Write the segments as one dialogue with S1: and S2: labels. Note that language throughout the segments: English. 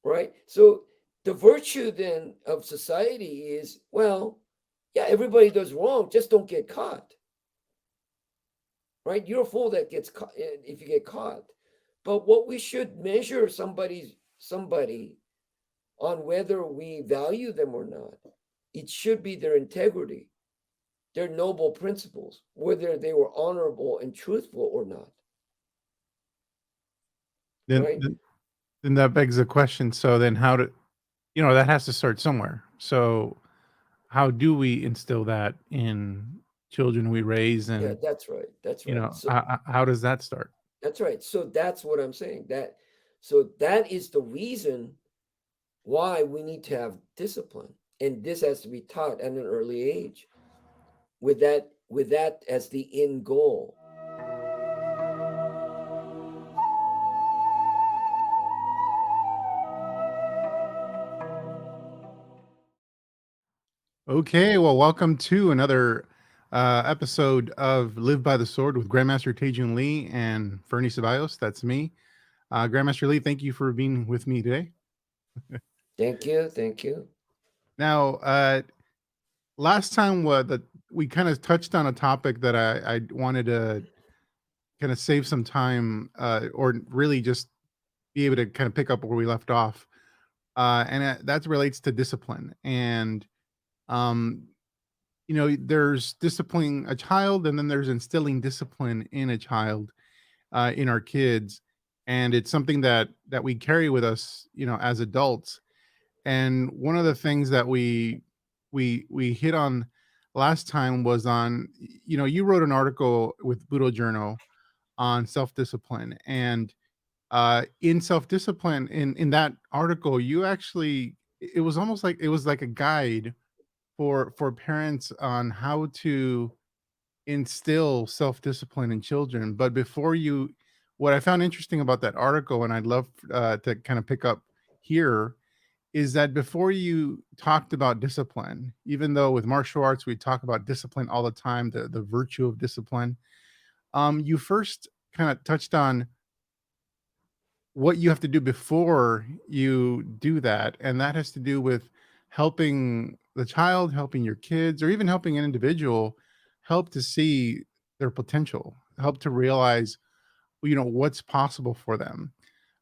S1: right? So the virtue then of society is, well, yeah, everybody does wrong, just don't get caught, right? You're a fool that gets caught if you get caught. But what we should measure somebody on whether we value them or not, it should be their integrity, their noble principles, whether they were honorable and truthful or not,
S2: Then,
S1: right?
S2: then then that begs the question. So then, how do that has to start somewhere? So how do we instill that in children we raise,
S1: Yeah,
S2: and
S1: that's right. That's right. So
S2: how does that start?
S1: that's right. So that's what I'm saying. That is the reason why we need to have discipline. And this has to be taught at an early age with that as the end goal.
S2: Okay, well, welcome to another episode of Live by the Sword with Grandmaster Taejoon Lee and Ferny Ceballos. That's me. Grandmaster Lee, thank you for being with me today.
S1: Thank you. Thank you.
S2: Now, last time we kind of touched on a topic that I wanted to kind of save some time, or really just be able to kind of pick up where we left off, and that relates to discipline. And um, there's disciplining a child, and then there's instilling discipline in a child, in our kids, and it's something that we carry with us, as adults. And one of the things that we hit on last time was on, you wrote an article with Budo Journal on self-discipline. And in self-discipline, in that article, you actually, it was almost like it was like a guide for parents on how to instill self-discipline in children. But before you, what I found interesting about that article, and I'd love to kind of pick up here, is that before you talked about discipline, even though with martial arts we talk about discipline all the time, the virtue of discipline, you first kind of touched on what you have to do before you do that, and that has to do with helping the child, helping your kids, or even helping an individual help to see their potential, help to realize what's possible for them.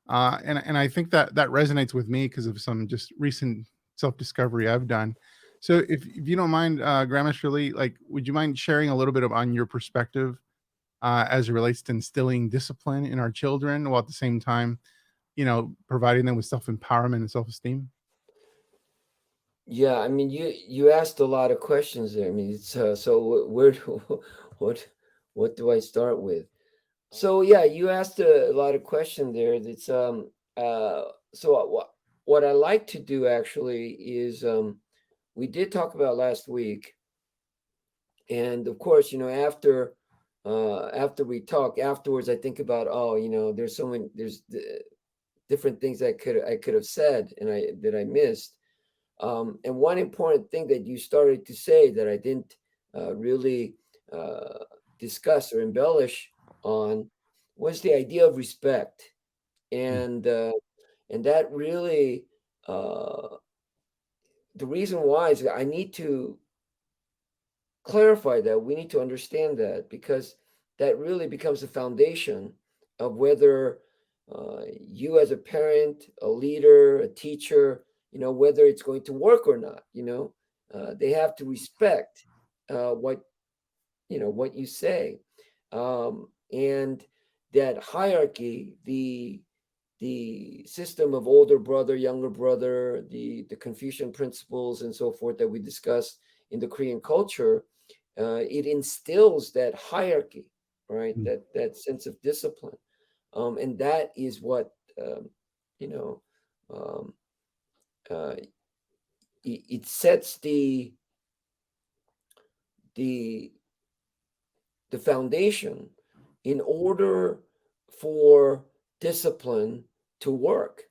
S2: And I think that that resonates with me because of some just recent self discovery I've done. So if you don't mind, Grandmaster Lee, like, would you mind sharing a little bit on your perspective as it relates to instilling discipline in our children, while at the same time, providing them with self empowerment and self esteem?
S1: Yeah, I mean, you asked a lot of questions there. I mean, it's so where do, what what do I start with? So yeah, you asked a lot of questions there. That's so what I like to do actually is we did talk about last week, and of course, after we talk afterwards, I think about, oh, there's so many, different things I could have said and I missed. And one important thing that you started to say that I didn't really uh, discuss or embellish on was the idea of respect,
S2: Mm,
S1: and that really, uh, the reason why is that I need to clarify that. We need to understand that, because that really becomes the foundation of whether you as a parent, a leader, a teacher, whether it's going to work or not. They have to respect what you say, and that hierarchy, the system of older brother, younger brother, the Confucian principles and so forth that we discuss in the Korean culture, it instills that hierarchy, right?
S2: mm,
S1: That sense of discipline, and that is what you know um, uh, it sets the the foundation in order for discipline to work.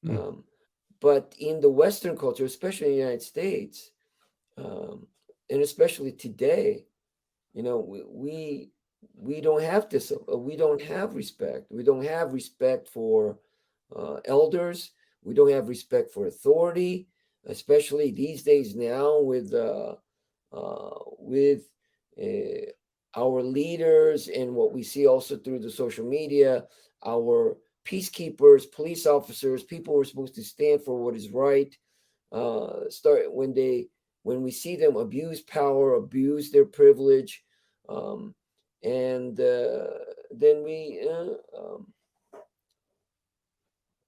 S2: mm,
S1: Um, but in the Western culture, especially in the United States, um, and especially today, we don't have we don't have respect. We don't have respect for elders. We don't have respect for authority, especially these days now with our leaders and what we see also through the social media, our peacekeepers, police officers, people who are supposed to stand for what is right, start when we see them abuse power, abuse their privilege, um, and then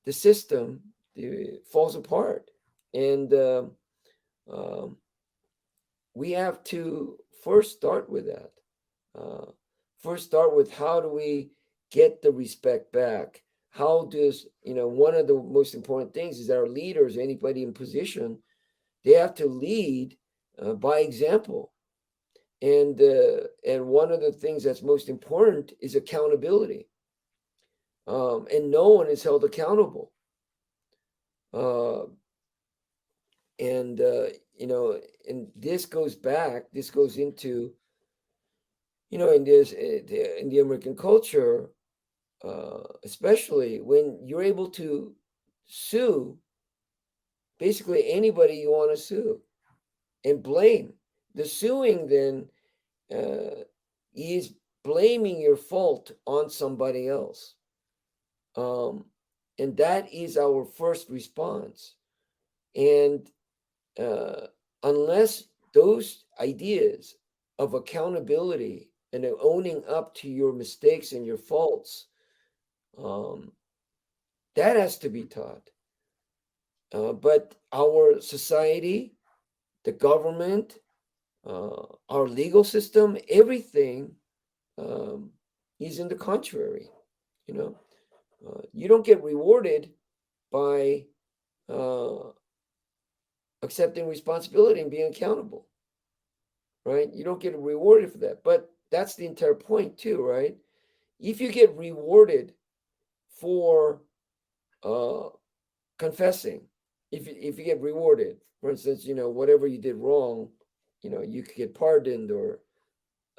S1: the system falls apart, and um, we have to first start with that. Uh, First, start with how do we get the respect back? How does, one of the most important things is our leaders, anybody in position, they have to lead by example. And one of the things that's most important is accountability. And no one is held accountable. Uh, and and this goes back. This goes into in the American culture, especially when you're able to sue basically anybody you want to sue and blame. The suing then uh, is blaming your fault on somebody else. Um, and that is our first response. And uh, unless those ideas of accountability and owning up to your mistakes and your faults, um, that has to be taught. But our society, the government, our legal system, everything um, is in the contrary. You know, you don't get rewarded by uh, accepting responsibility and being accountable, right? You don't get rewarded for that. But that's the entire point, too, right? If you get rewarded for uh, confessing, if you get rewarded, for instance, whatever you did wrong, you could get pardoned or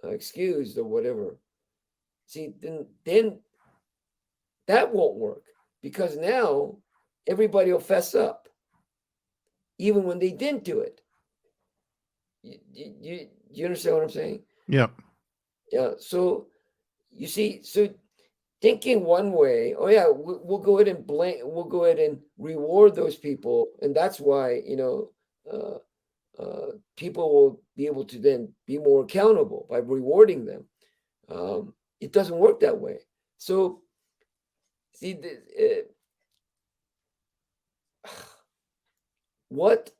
S1: excused or whatever. See, then that won't work because now everybody will fess up, even when they didn't do it. You understand what I'm saying?
S2: Yep.
S1: Yeah. So you see, so thinking one way, oh yeah, we'll go ahead and blame, we'll go ahead and reward those people, and that's why uh, people will be able to then be more accountable by rewarding them. It doesn't work that way. So see, what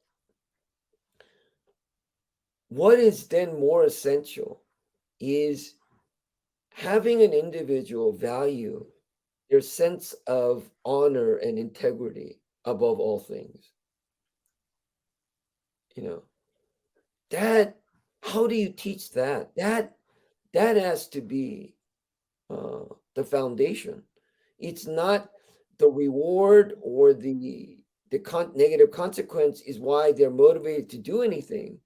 S1: what is then more essential is having an individual value their sense of honor and integrity above all things. You know, that how do you teach that? That has to be uh, the foundation. It's not the reward or the negative consequence is why they're motivated to do anything.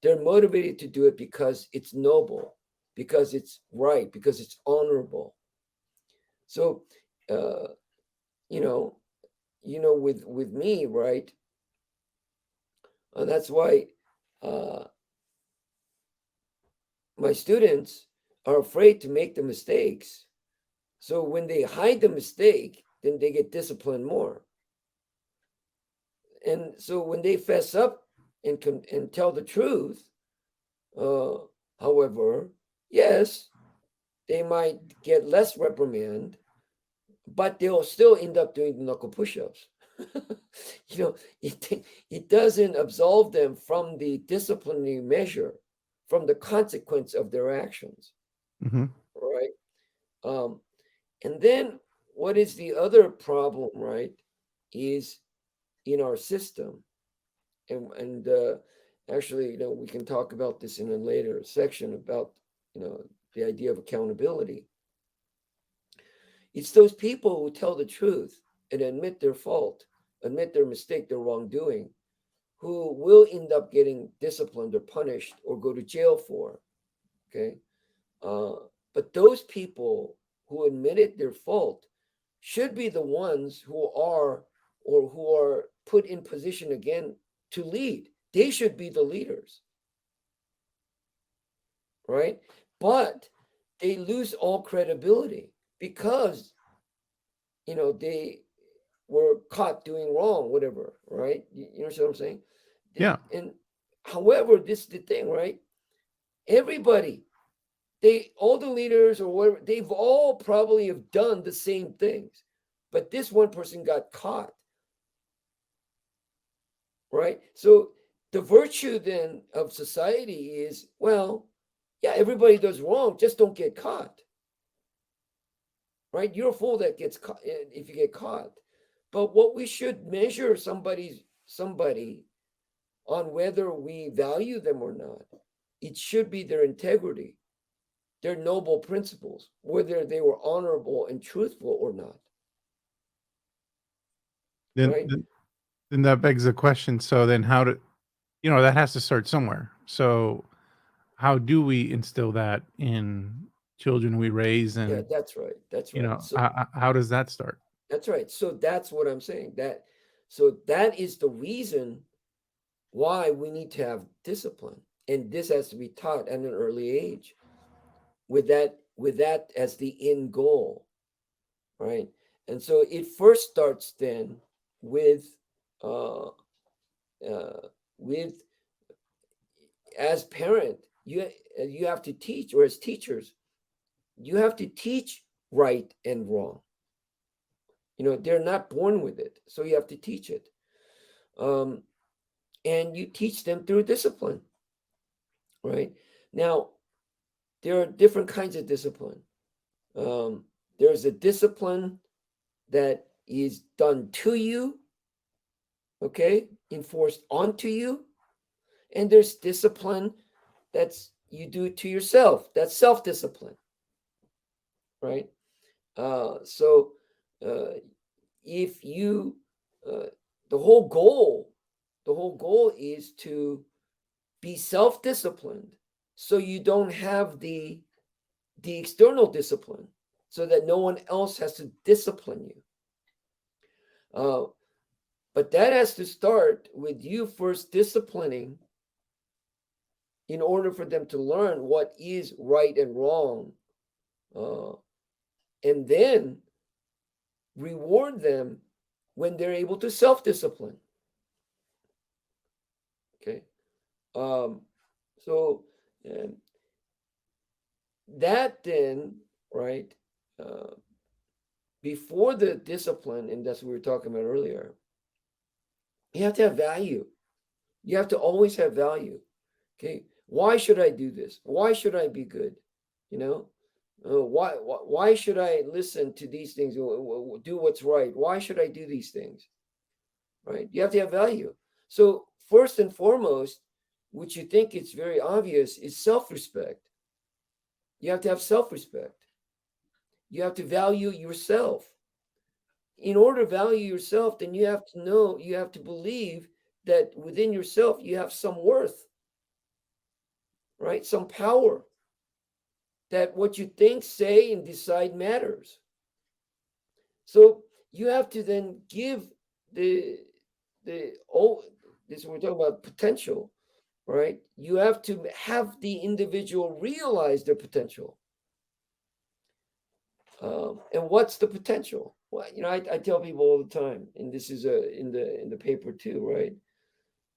S1: They're motivated to do it because it's noble, because it's right, because it's honorable. So, uh, you know, with me, right? That's why uh, my students are afraid to make the mistakes. So when they hide the mistake, then they get disciplined more. And so when they fess up and tell the truth, uh, however, yes, they might get less reprimand, but they'll still end up doing the knuckle push-ups. It doesn't absolve them from the disciplinary measure, from the consequence of their actions,
S2: Hmm.
S1: right? Um, and then what is the other problem, right? Is in our system, and actually, we can talk about this in a later section about the idea of accountability. It's those people who tell the truth and admit their fault, admit their mistake, their wrongdoing, who will end up getting disciplined or punished or go to jail for. Okay. Uh, but those people who admitted their fault should be the ones who are or who are put in position again to lead. They should be the leaders, right? But they lose all credibility because, they were caught doing wrong, whatever, right? You know what I'm saying?
S2: Yeah.
S1: And however, this is the thing, right? Everybody, all the leaders or whatever, they've all probably have done the same things, but this one person got caught, right? So the virtue then of society is, well, yeah, everybody does wrong, just don't get caught, right? You're a fool that gets caught if you get caught. But what we should measure somebody on whether we value them or not, it should be their integrity, their noble principles, whether they were honorable and truthful or not,
S2: Then,
S1: right?
S2: then then that begs the question. So then, how do that has to start somewhere? So how do we instill that in children we raise,
S1: Yeah,
S2: and
S1: that's right. That's right. So
S2: how does that start?
S1: that's right. So that's what I'm saying. So that is the reason why we need to have discipline. And this has to be taught at an early age with that as the end goal, right? And so it first starts then with uh with as parent, you have to teach, or as teachers, you have to teach right and wrong. They're not born with it, so you have to teach it. Um, and you teach them through discipline, right? Now, there are different kinds of discipline. Um, there's a discipline that is done to you, okay, enforced onto you, and there's discipline that's you do to yourself. That's self-discipline, right? So if you uh, the whole goal is to be self-disciplined, so you don't have the external discipline, so that no one else has to discipline you. uh, but that has to start with you first disciplining in order for them to learn what is right and wrong, uh, and then reward them when they're able to self-discipline. Okay. um, so um, that then, right, uh, before the discipline, and that's what we were talking about earlier, you have to have value. You have to always have value. Okay. Why should I do this? Why should I be good? You know, why should I listen to these things? Do what's right. Why should I do these things? Right. You have to have value. So first and foremost, which you think it's very obvious, is self-respect. You have to have self-respect. You have to value yourself. In order to value yourself, then you have to know, you have to believe that within yourself you have some worth, right? Some power, that what you think, say, and decide matters. So you have to then give this we're talking about potential, right? You have to have the individual realize their potential. And what's the potential? Well, I tell people all the time, and this is in the paper too, right?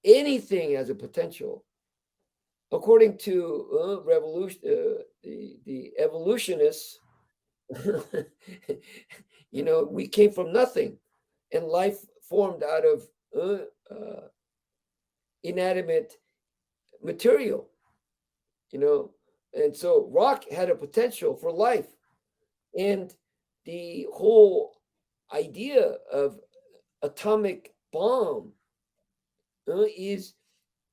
S1: Anything has a potential. According to revolution, the evolutionists, we came from nothing, and life formed out of inanimate material. And so rock had a potential for life, and the whole idea of atomic bomb is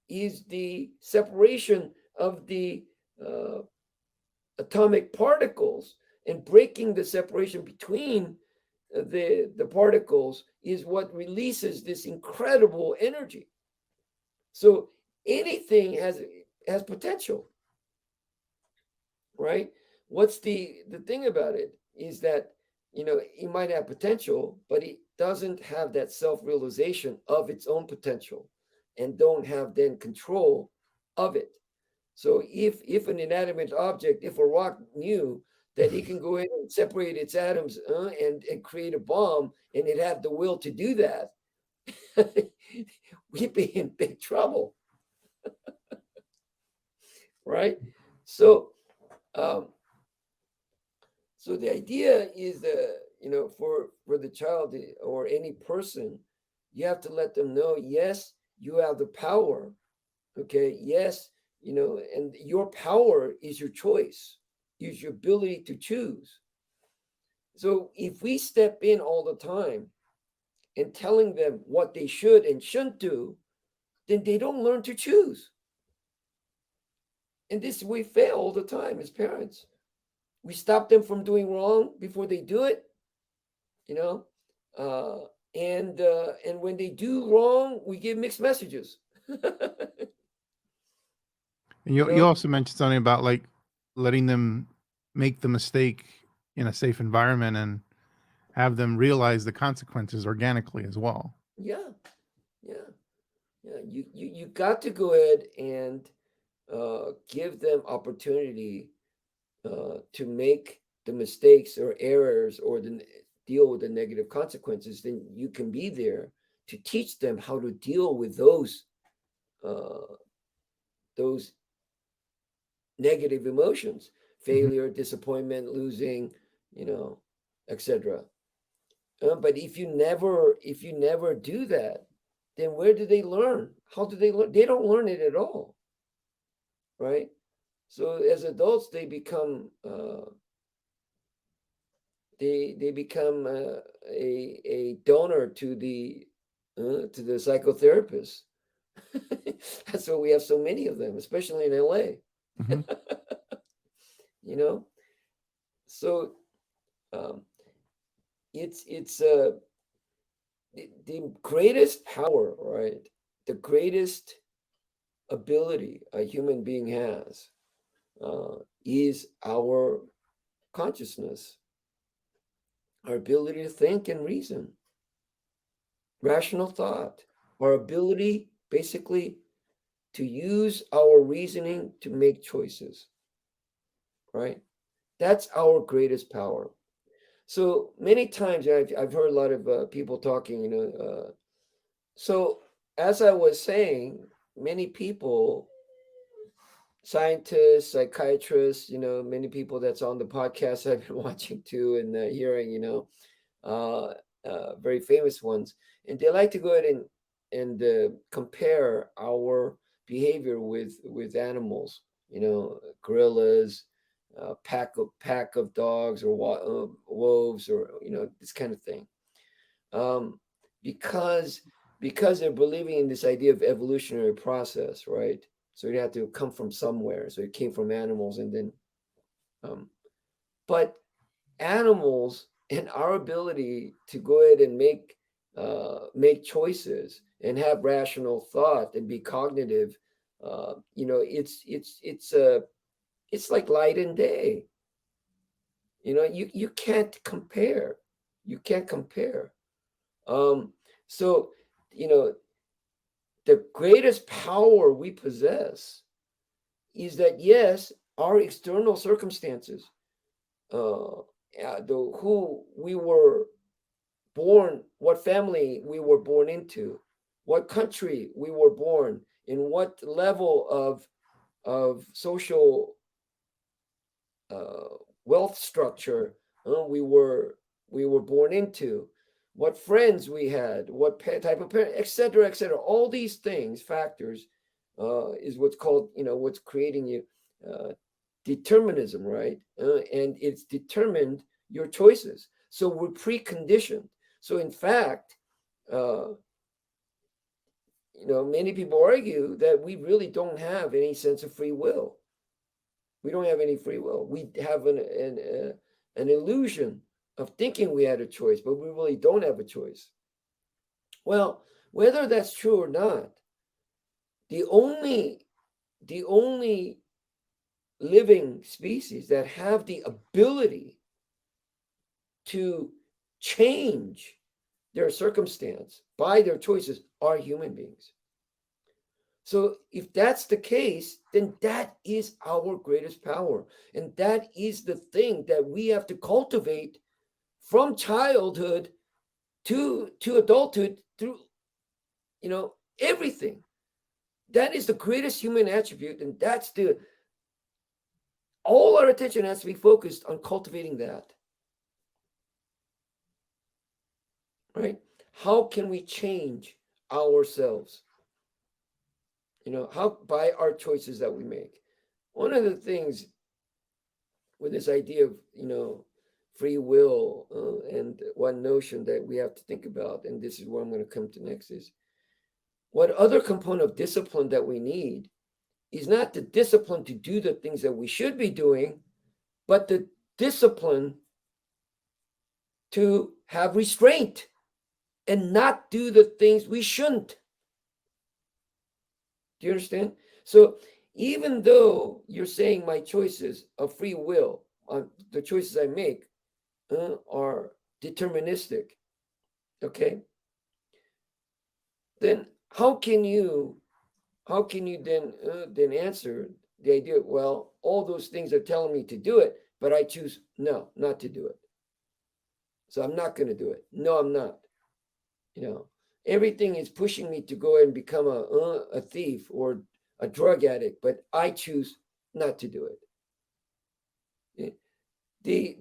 S1: the separation of the uh, atomic particles, and breaking the separation between the particles is what releases this incredible energy. So anything has potential, right? What's the thing about it is that it might have potential, but doesn't have that self-realization of its own potential and don't have then control of it. So if an inanimate object, if a rock knew that it can go ahead and separate its atoms and create a bomb, and it had the will to do that, we'd be in big trouble, right? So, um, so the idea is that for the child or any person, you have to let them know, yes, you have the power. Okay, yes, and your power is your choice, is your ability to choose. So if we step in all the time and telling them what they should and shouldn't do, then they don't learn to choose. And this we fail all the time as parents. We stop them from doing wrong before they do it, you know, uh, and when they do wrong, we give mixed messages.
S2: And
S1: you
S2: you
S1: know,
S2: also mentioned something about like letting them make the mistake in a safe environment and have them realize the consequences organically as well.
S1: yeah, yeah, yeah. You got to go ahead and give them opportunity to make the mistakes or errors or deal with the negative consequences. Then you can be there to teach them how to deal with uh, those negative emotions,
S2: Mhm.
S1: failure, disappointment, losing, you know, etc. But if you never do that, then where do they learn? How do they learn? They don't learn it at all, right? So as adults, they become a donor to the psychotherapist. That's why we have so many of them, especially in LA.
S2: Mhm.
S1: You know, so um, it's the greatest power, right? The greatest ability a human being has is our consciousness, our ability to think and reason, rational thought, our ability basically to use our reasoning to make choices, right? That's our greatest power. So many times I've heard a lot of people talking, so as I was saying, many people, scientists, psychiatrists, many people that's on the podcast I've been watching too and hearing, uh, very famous ones, and they like to go ahead and compare our behavior with animals, gorillas, pack of dogs or wolves, or this kind of thing, um, because they're believing in this idea of evolutionary process, right? So it had to come from somewhere. So it came from animals, and then, um, but animals and our ability to go ahead and make choices and have rational thought and be cognitive, it's like light and day. You can't compare. You can't compare. Um, so, you know, the greatest power we possess is that, yes, our external circumstances, who we were born, what family we were born into, what country we were born, in what level of social uh, wealth structure we were born into, what friends we had, what type of parent, etc., etc. All these things, factors, is what's called, what's creating you, uh, determinism, right? And it's determined your choices. So we're preconditioned. So in fact, uh, many people argue that we really don't have any sense of free will. We don't have any free will. We have an illusion of thinking we had a choice, but we really don't have a choice. Well, whether that's true or not, the only the only living species that have the ability to change their circumstance, by their choices, are human beings. So if that's the case, then that is our greatest power. And that is the thing that we have to cultivate from childhood to adulthood through, everything. That is the greatest human attribute. And that's all our attention has to be focused on cultivating that. Right? How can we change ourselves? How by our choices that we make. One of the things with this idea of free will, and one notion that we have to think about, and this is what I'm going to come to next, is what other component of discipline that we need is not the discipline to do the things that we should be doing, but the discipline to have restraint and not do the things we shouldn't. Do you understand? So even though you're saying my choices of free will, the choices I make are deterministic, okay, then how can you then answer the idea, well, all those things are telling me to do it, but I choose not to do it. So I'm not going to do it. No, I'm not. Everything is pushing me to go and become a thief or a drug addict, but I choose not to do it.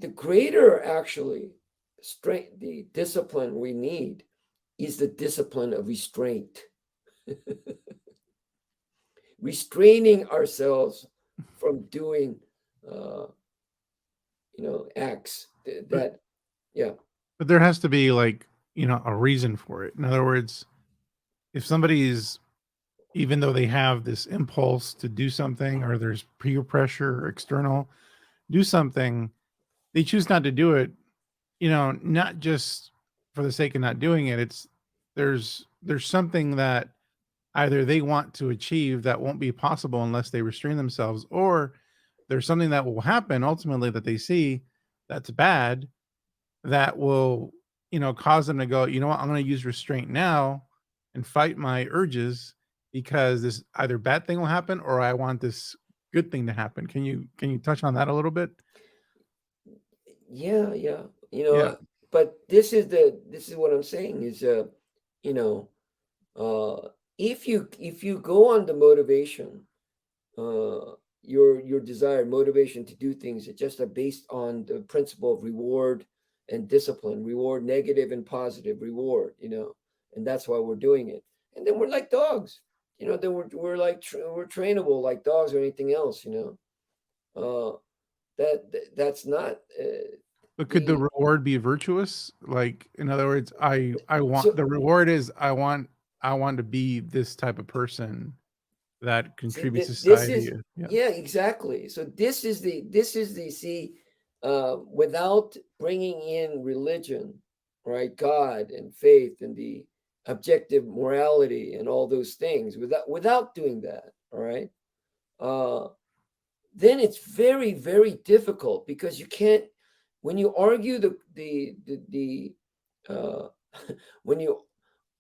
S1: The greater actually strength, the discipline we need is the discipline of restraint. Restraining ourselves from doing acts that yeah.
S2: But there has to be like, a reason for it. In other words, if somebody's, even though they have this impulse to do something or there's peer pressure or external, do something, they choose not to do it, not just for the sake of not doing it. It's there's something that either they want to achieve that won't be possible unless they restrain themselves, or there's something that will happen ultimately that they see that's bad that will, cause them to go, you know what, I'm going to use restraint now and fight my urges because this either bad thing will happen or I want this good thing to happen. Can you touch on that a little bit?
S1: Yeah.
S2: Yeah.
S1: But this is what I'm saying is you know if you go on the motivation, your desire motivation to do things that just are based on the principle of reward and discipline, reward, negative and positive reward, and that's why we're doing it. And then we're like dogs, then we're like we're trainable like dogs or anything else, uh that's not
S2: But could the
S1: the
S2: reward be virtuous? Like, in other words, I want
S1: so
S2: the reward is I want to be this type of person that
S1: see
S2: contributes to
S1: this
S2: society.
S1: is
S2: Yeah.
S1: yeah, exactly. So this is the see, without bringing in religion, right, God and faith and the objective morality and all those things, without doing that, all right, uh then it's very very difficult because you can't, when you argue the when you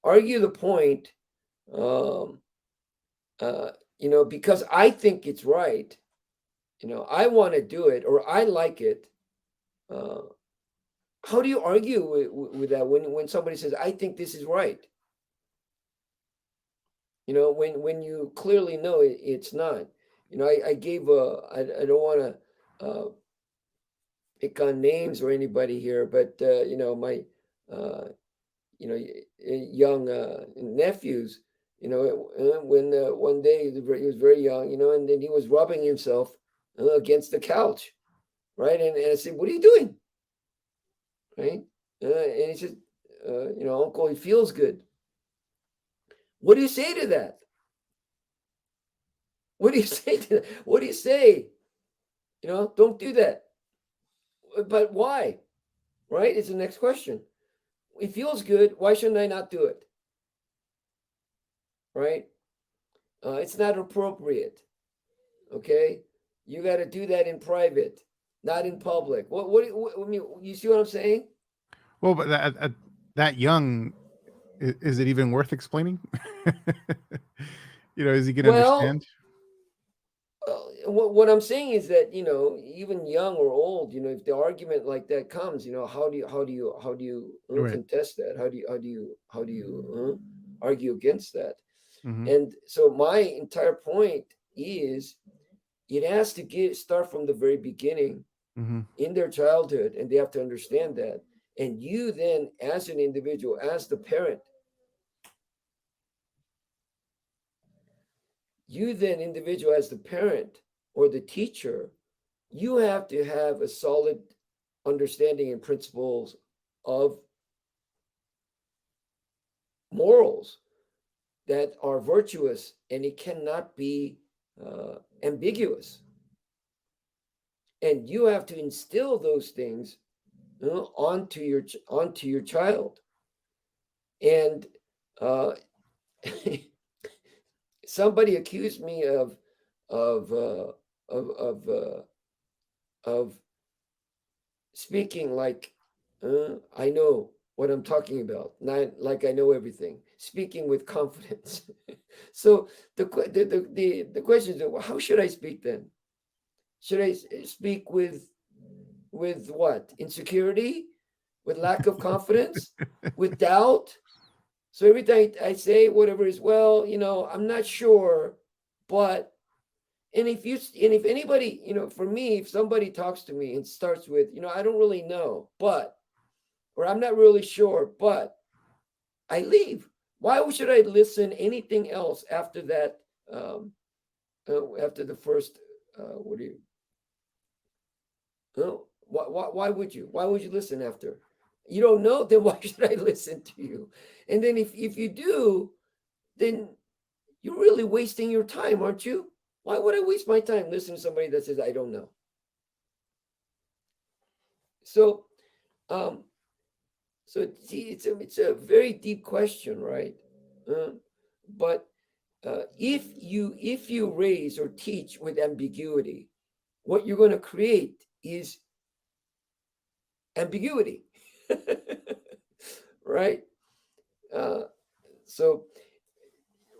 S1: argue the point, um because I think it's right, I want to do it or I like it. Uh, how do you argue with that when somebody says, I think this is right? When you clearly know it's not. I gave I don't want to pick on names or anybody here, but my uh, young nephews, when one day he was very young, and then he was rubbing himself against the couch, right? And I said, "What are you doing?" Right? And he said, "Uncle, he feels good." What do you say to that? What do you say to that? What do you say? Don't do that. But why? Right? It's the next question. It feels good. Why shouldn't I not do it? Right? It's not appropriate. Okay, you got to do that in private, not in public. What I mean, you see what I'm saying?
S2: Well, but that young, is it even worth explaining? Is he gonna
S1: Well,
S2: understand?
S1: what I'm saying is that, even young or old, if the argument like that comes,
S2: Right.
S1: contest that? How do you argue against that?
S2: Mhm.
S1: And so my entire point is, it has to start from the very beginning
S2: Mhm.
S1: in their childhood, and they have to understand that. And you then, as an individual, as the parent, as the parent or the teacher, you have to have a solid understanding and principles of morals that are virtuous, and it cannot be ambiguous. And you have to instill those things, onto your child. And uh, somebody accused me of uh, of of speaking like, I know what I'm talking about, not like I know everything. Speaking with confidence. So the question is, well, how should I speak then? Should I speak with what? Insecurity, with lack of confidence, with doubt? So every time I say whatever is, well, I'm not sure, but and if anybody, for me, if somebody talks to me and starts with, I don't really know, but, or I'm not really sure, but, I leave. Why should I listen anything else after that? After the first, what do you? Why would you? Why would you listen after? You don't know, then why should I listen to you? And then if you do, then you're really wasting your time, aren't you? Why would I waste my time listening to somebody that says I don't know? So, um, see, it's a very deep question, right? Uh, but if you raise or teach with ambiguity, what you're going to create is ambiguity, right? Uh, so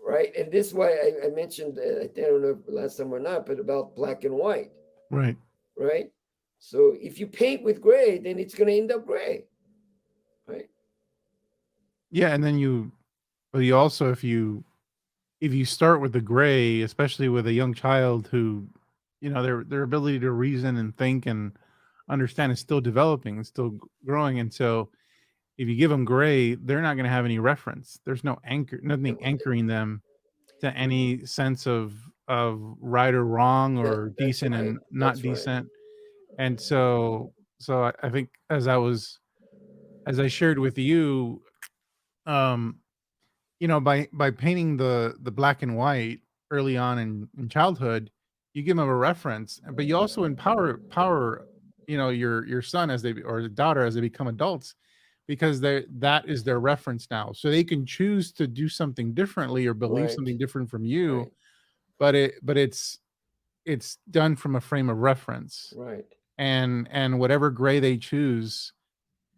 S1: right, and this is why I mentioned, I don't know if last time or not, but about black and white,
S2: Right.
S1: right? So if you paint with gray, then it's going to end up gray, right?
S2: Yeah, and then but you also, if you start with the gray, especially with a young child who, their ability to reason and think and understand is still developing, it's still growing, and so if you give them gray, they're not going to have any reference. There's no anchor, nothing anchoring them to any sense of right or wrong or
S1: That's
S2: decent
S1: right.
S2: and not
S1: That's right.
S2: decent. And so I think, as I shared with you, um by painting the black and white early on in childhood, you give them a reference, but you also empower your son or daughter as they become adults, because that is their reference now, so they can choose to do something differently or believe
S1: Right.
S2: something different from you,
S1: Right.
S2: but it's done from a frame of reference,
S1: Right.
S2: and whatever gray they choose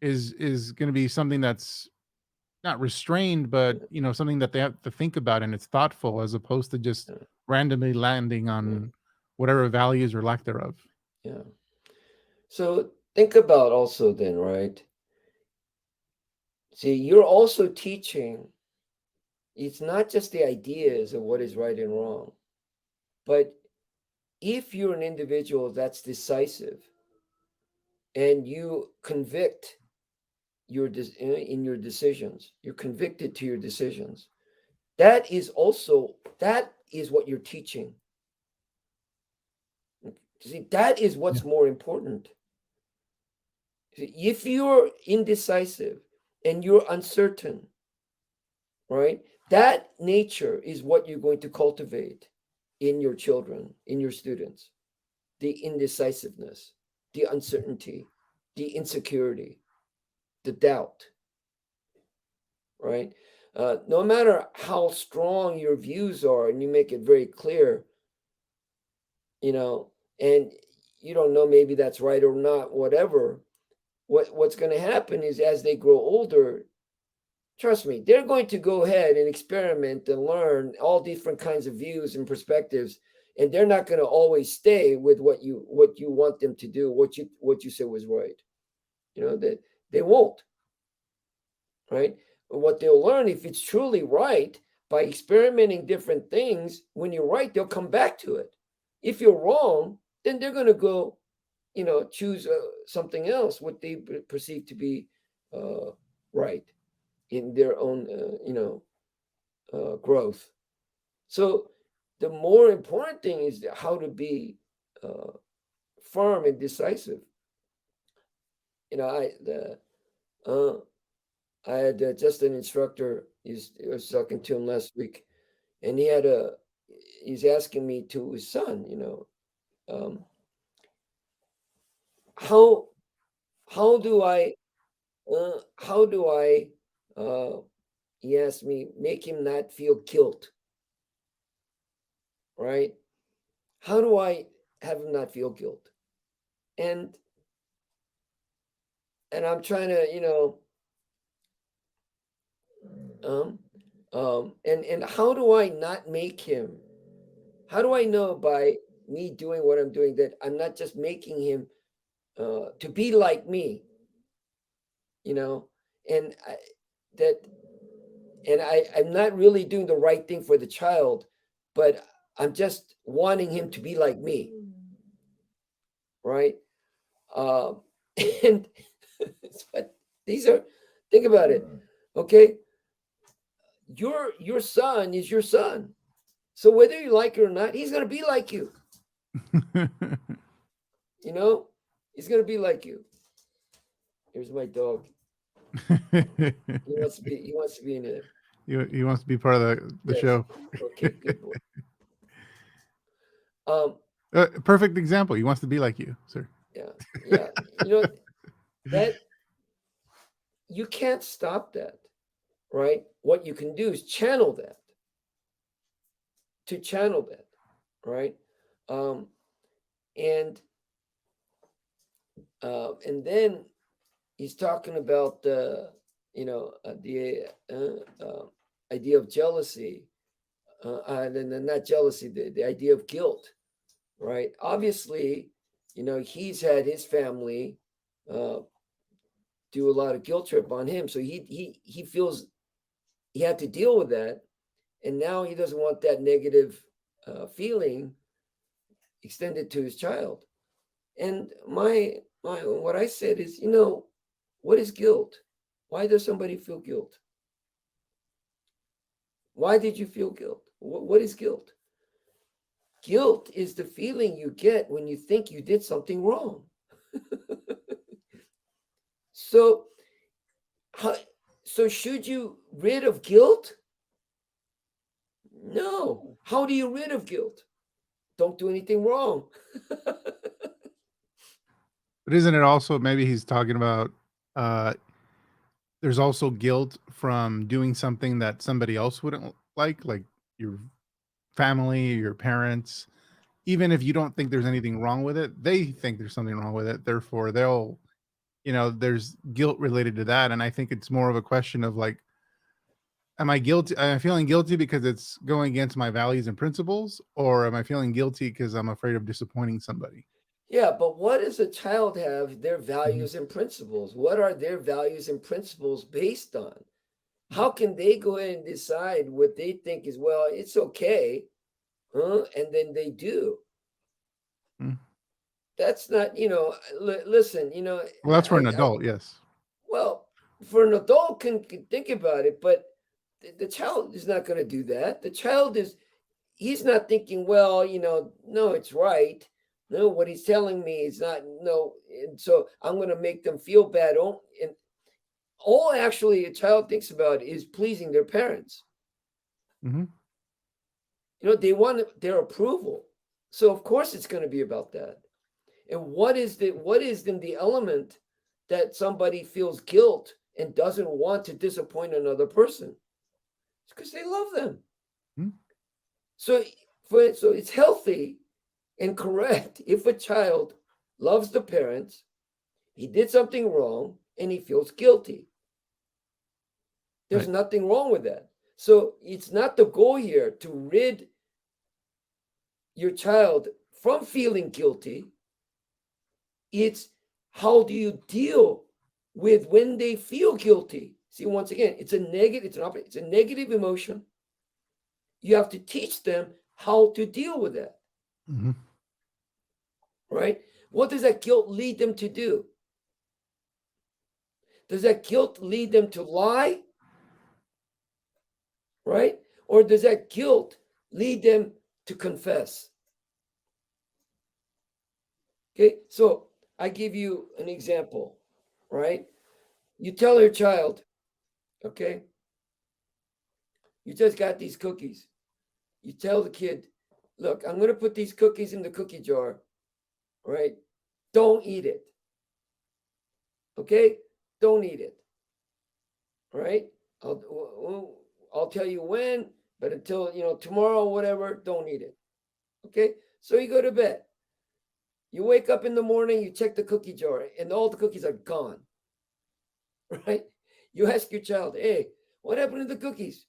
S2: is going to be something that's not restrained, but something that they have to think about, and it's thoughtful as opposed to just
S1: Yeah.
S2: randomly landing
S1: Yeah.
S2: on whatever values or lack thereof.
S1: Yeah. So think about also then, right? See, you're also teaching, it's not just the ideas of what is right and wrong, but if you're an individual that's decisive and you convict in your decisions, you're convicted to your decisions. That is what you're teaching. See, that is
S2: Yeah.
S1: what's more important. If you're indecisive and you're uncertain, right? That nature is what you're going to cultivate in your children, in your students. The indecisiveness, the uncertainty, the insecurity, the doubt, right? No matter how strong your views are, and you make it very clear, you know, and you don't know maybe that's right or not, whatever. What's going to happen is as they grow older, trust me, they're going to go ahead and experiment and learn all different kinds of views and perspectives, and they're not going to always stay with what you want them to do, what you said was right. That they won't, right? But what they'll learn, if it's truly right, by experimenting different things, when you're right, they'll come back to it. If you're wrong, then they're going to go, choose something else, what they perceive to be right in their own, growth. So the more important thing is how to be firm and decisive. Uh, I had just an instructor. I was talking to him last week, and he's asking me to his son. Um, how how do I how do I he asked me, make him not feel guilt, right? How do I have him not feel guilt? And I'm trying to, and how do I not make him? How do I know by me doing what I'm doing that I'm not just making him to be like me, you know, and I, that, and I'm not really doing the right thing for the child, but I'm just wanting him to be like me, right? Um, and but these are, think about it, okay? Your son is your son, so whether you like it or not, he's gonna be like you. You know, he's gonna be like you. Here's my dog. He wants to be in it.
S2: He wants to be part of the
S1: Yes.
S2: show.
S1: Okay, good boy.
S2: Perfect example. He wants to be like you, sir.
S1: Yeah, yeah. That you can't stop that, right? What you can do is channel that, right? Um, and then he's talking about the idea of jealousy, and then not jealousy, the idea of guilt, right? Obviously, he's had his family uh, do a lot of guilt trip on him, so he feels he had to deal with that, and now he doesn't want that negative feeling extended to his child. And my what I said is, what is guilt? Why does somebody feel guilt? Why did you feel guilt? What is guilt? Guilt is the feeling you get when you think you did something wrong. So, how, so should you rid of guilt? No. How do you rid of guilt? Don't do anything wrong.
S2: But isn't it also, maybe he's talking about uh there's also guilt from doing something that somebody else wouldn't like your family, your parents, even if you don't think there's anything wrong with it, they think there's something wrong with it. Therefore, they'll, there's guilt related to that. And I think it's more of a question of like, am I guilty? Am I feeling guilty because it's going against my values and principles? Or am I feeling guilty because I'm afraid of disappointing somebody?
S1: Yeah, but what does a child have their
S2: Mhm.
S1: values and principles? What are their values and principles based on? How can they go ahead and decide what they think is, well, it's okay, huh? And then they do.
S2: Mm.
S1: That's not, listen,
S2: Well, that's for an
S1: I
S2: adult, yes.
S1: well, for an adult can think about it, but the child is not going to do that. The child he's not thinking, well, no, it's right. No, what he's telling me is not, no. And so I'm going to make them feel bad. And all actually a child thinks about is pleasing their parents.
S2: Hmm.
S1: They want their approval. So of course it's going to be about that. And what is then the element that somebody feels guilt and doesn't want to disappoint another person? It's because they love them.
S2: Hmm.
S1: So so it's healthy and correct if a child loves the parents, he did something wrong, and he feels guilty. There's
S2: Right.
S1: nothing wrong with that. So it's not the goal here to rid your child from feeling guilty. It's how do you deal with when they feel guilty? See, once again, it's a negative, it's a negative emotion. You have to teach them how to deal with that,
S2: Mhm.
S1: right? What does that guilt lead them to do? Does that guilt lead them to lie? Right? Or does that guilt lead them to confess? Okay, so I give you an example, right? You tell your child, okay, you just got these cookies. You tell the kid, look, I'm going to put these cookies in the cookie jar, right? Don't eat it. Okay? Don't eat it. Right? I'll tell you when, but until, tomorrow, whatever, don't eat it. Okay? So you go to bed. You wake up in the morning, you check the cookie jar, and all the cookies are gone. Right? You ask your child, hey, what happened to the cookies?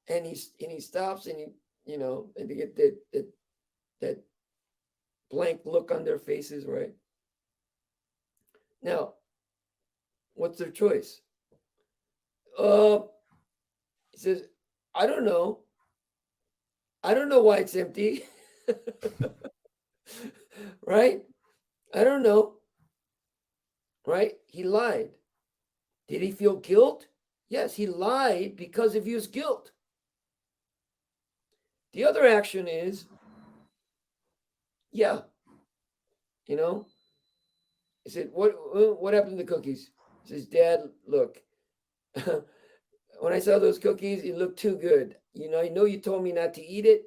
S1: And he stops and and they get that blank look on their faces, right? Now, what's their choice? He says, I don't know. I don't know why it's empty. Right? I don't know. Right? He lied. Did he feel guilt? Yes, he lied because of his guilt. The other action is, yeah, you know, he said, what happened to the cookies? He says, Dad, look, when I saw those cookies, it looked too good. I know you told me not to eat it,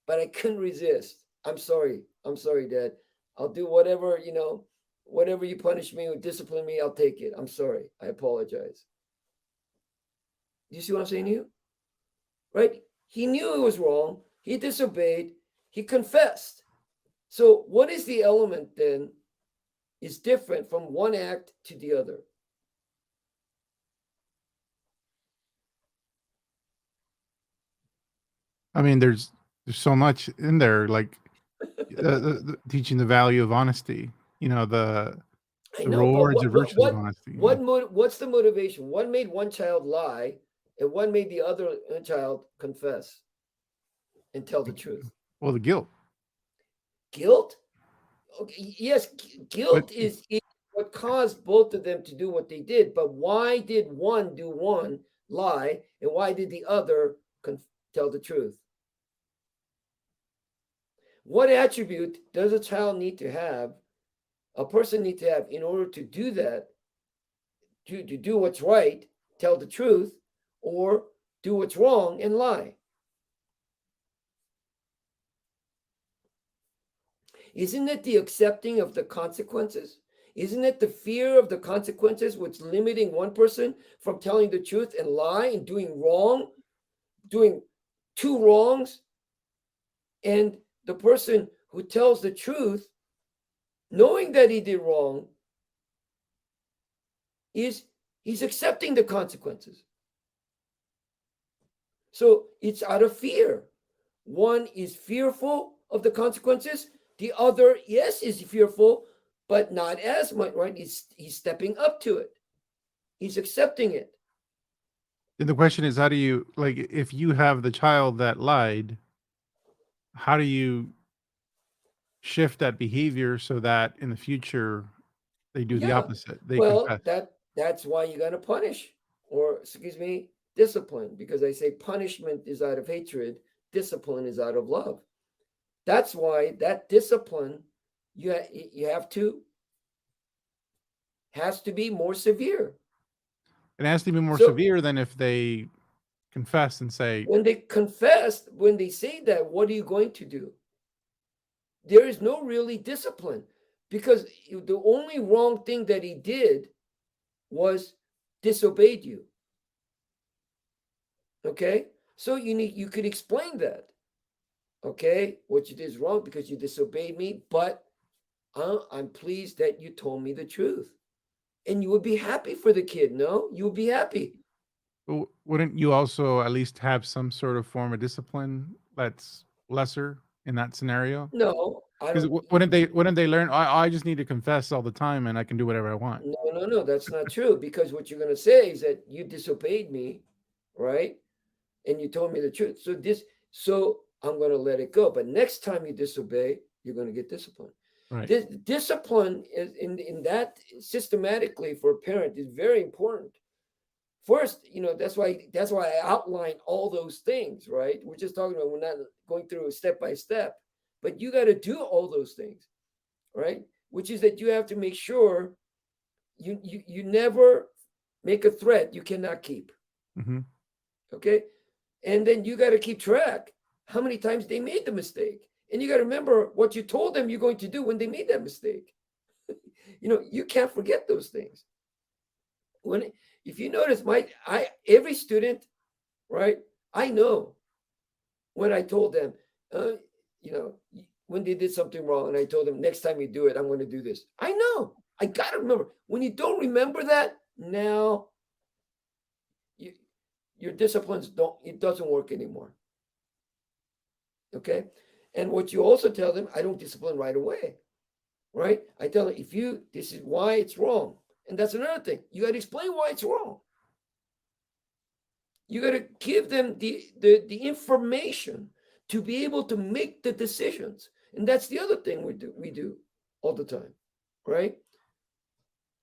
S1: but I couldn't resist. I'm sorry. I'm sorry, Dad. I'll do whatever, whatever you punish me or discipline me, I'll take it. I'm sorry. I apologize. Do you see what I'm saying to you? Right? He knew it was wrong. He disobeyed. He confessed. So, what is the element then is different from one act to the other?
S2: I mean, there's so much in there, like teaching the value of honesty. You know,
S1: I
S2: the
S1: know, but
S2: rewards or virtues of honesty. You know,
S1: what's the motivation? What made one child lie, and what made the other child confess and tell the truth?
S2: well, the guilt,
S1: Guilt. Okay, yes,
S2: but
S1: guilt is what caused both of them to do what they did. But why did one do one lie, and why did the other tell the truth? What attribute does a child need to have? A person need to have in order to do that, to do what's right, tell the truth, or do what's wrong and lie. Isn't it the accepting of the consequences? Isn't it the fear of the consequences which limiting one person from telling the truth and lie and doing wrong, doing two wrongs, and the person who tells the truth, knowing that he did wrong, he's accepting the consequences. So it's out of fear. One is fearful of the consequences. The other, yes, is fearful, but not as much, right? He's stepping up to it. He's accepting it.
S2: and the question is, how do you like if you have the child that lied? How do you shift that behavior so that in the future they do the
S1: Yeah.
S2: opposite? They
S1: Well,
S2: confess.
S1: that's why you gotta punish, or excuse me, discipline, because I say punishment is out of hatred, discipline is out of love. That's why that discipline you have to has to be more severe.
S2: It has to be more
S1: So
S2: severe than if they confess and say,
S1: when they confess, when they say that, what are you going to do? There is no really discipline, because the only wrong thing that he did was disobeyed you. Okay, so you could explain that. Okay, what you did is wrong because you disobeyed me, but I'm pleased that you told me the truth. and you would be happy for the kid. No, you would be happy.
S2: Wouldn't you also at least have some sort of form of discipline that's lesser in that scenario?
S1: No, I
S2: Because
S1: don't.
S2: wouldn't they learn? I just need to confess all the time, and I can do whatever I want.
S1: No, no, no, that's not true. Because what you're going to say is that you disobeyed me, right? And you told me the truth. So I'm going to let it go. But next time you disobey, you're going to get disciplined.
S2: Right.
S1: This discipline is in that systematically for a parent is very important. First, that's why I outlined all those things, right? We're just talking about we're not going through step by step, but you got to do all those things, right? Which is that you have to make sure you never make a threat you cannot keep.
S2: Hmm.
S1: Okay. And then you got to keep track how many times they made the mistake. And you got to remember what you told them you're going to do when they made that mistake. You can't forget those things. When if you notice every student, right? I know when I told them, uh, you know, when they did something wrong, and I told them next time you do it, I'm going to do this. I know. I got to remember. When you don't remember that, now you, your disciplines it doesn't work anymore. Okay. And what you also tell them, I don't discipline right away. Right? I tell them, this is why it's wrong. And that's another thing. You got to explain why it's wrong. You got to give them the information to be able to make the decisions. And that's the other thing we do all the time. Right?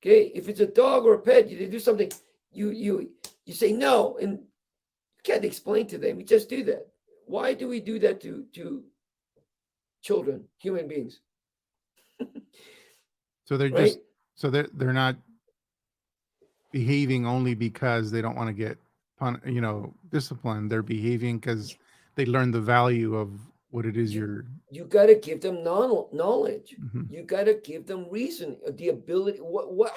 S1: Okay. If it's a dog or a pet, you do something, you say no, and you can't explain to them. You just do that. Why do we do that to children, human beings?
S2: So they're
S1: Right?
S2: just they're not behaving only because they don't want to get disciplined. They're behaving because they learn the value of what it is
S1: You
S2: you're.
S1: you got to give them knowledge.
S2: Mhm.
S1: You got to give them reason, the ability.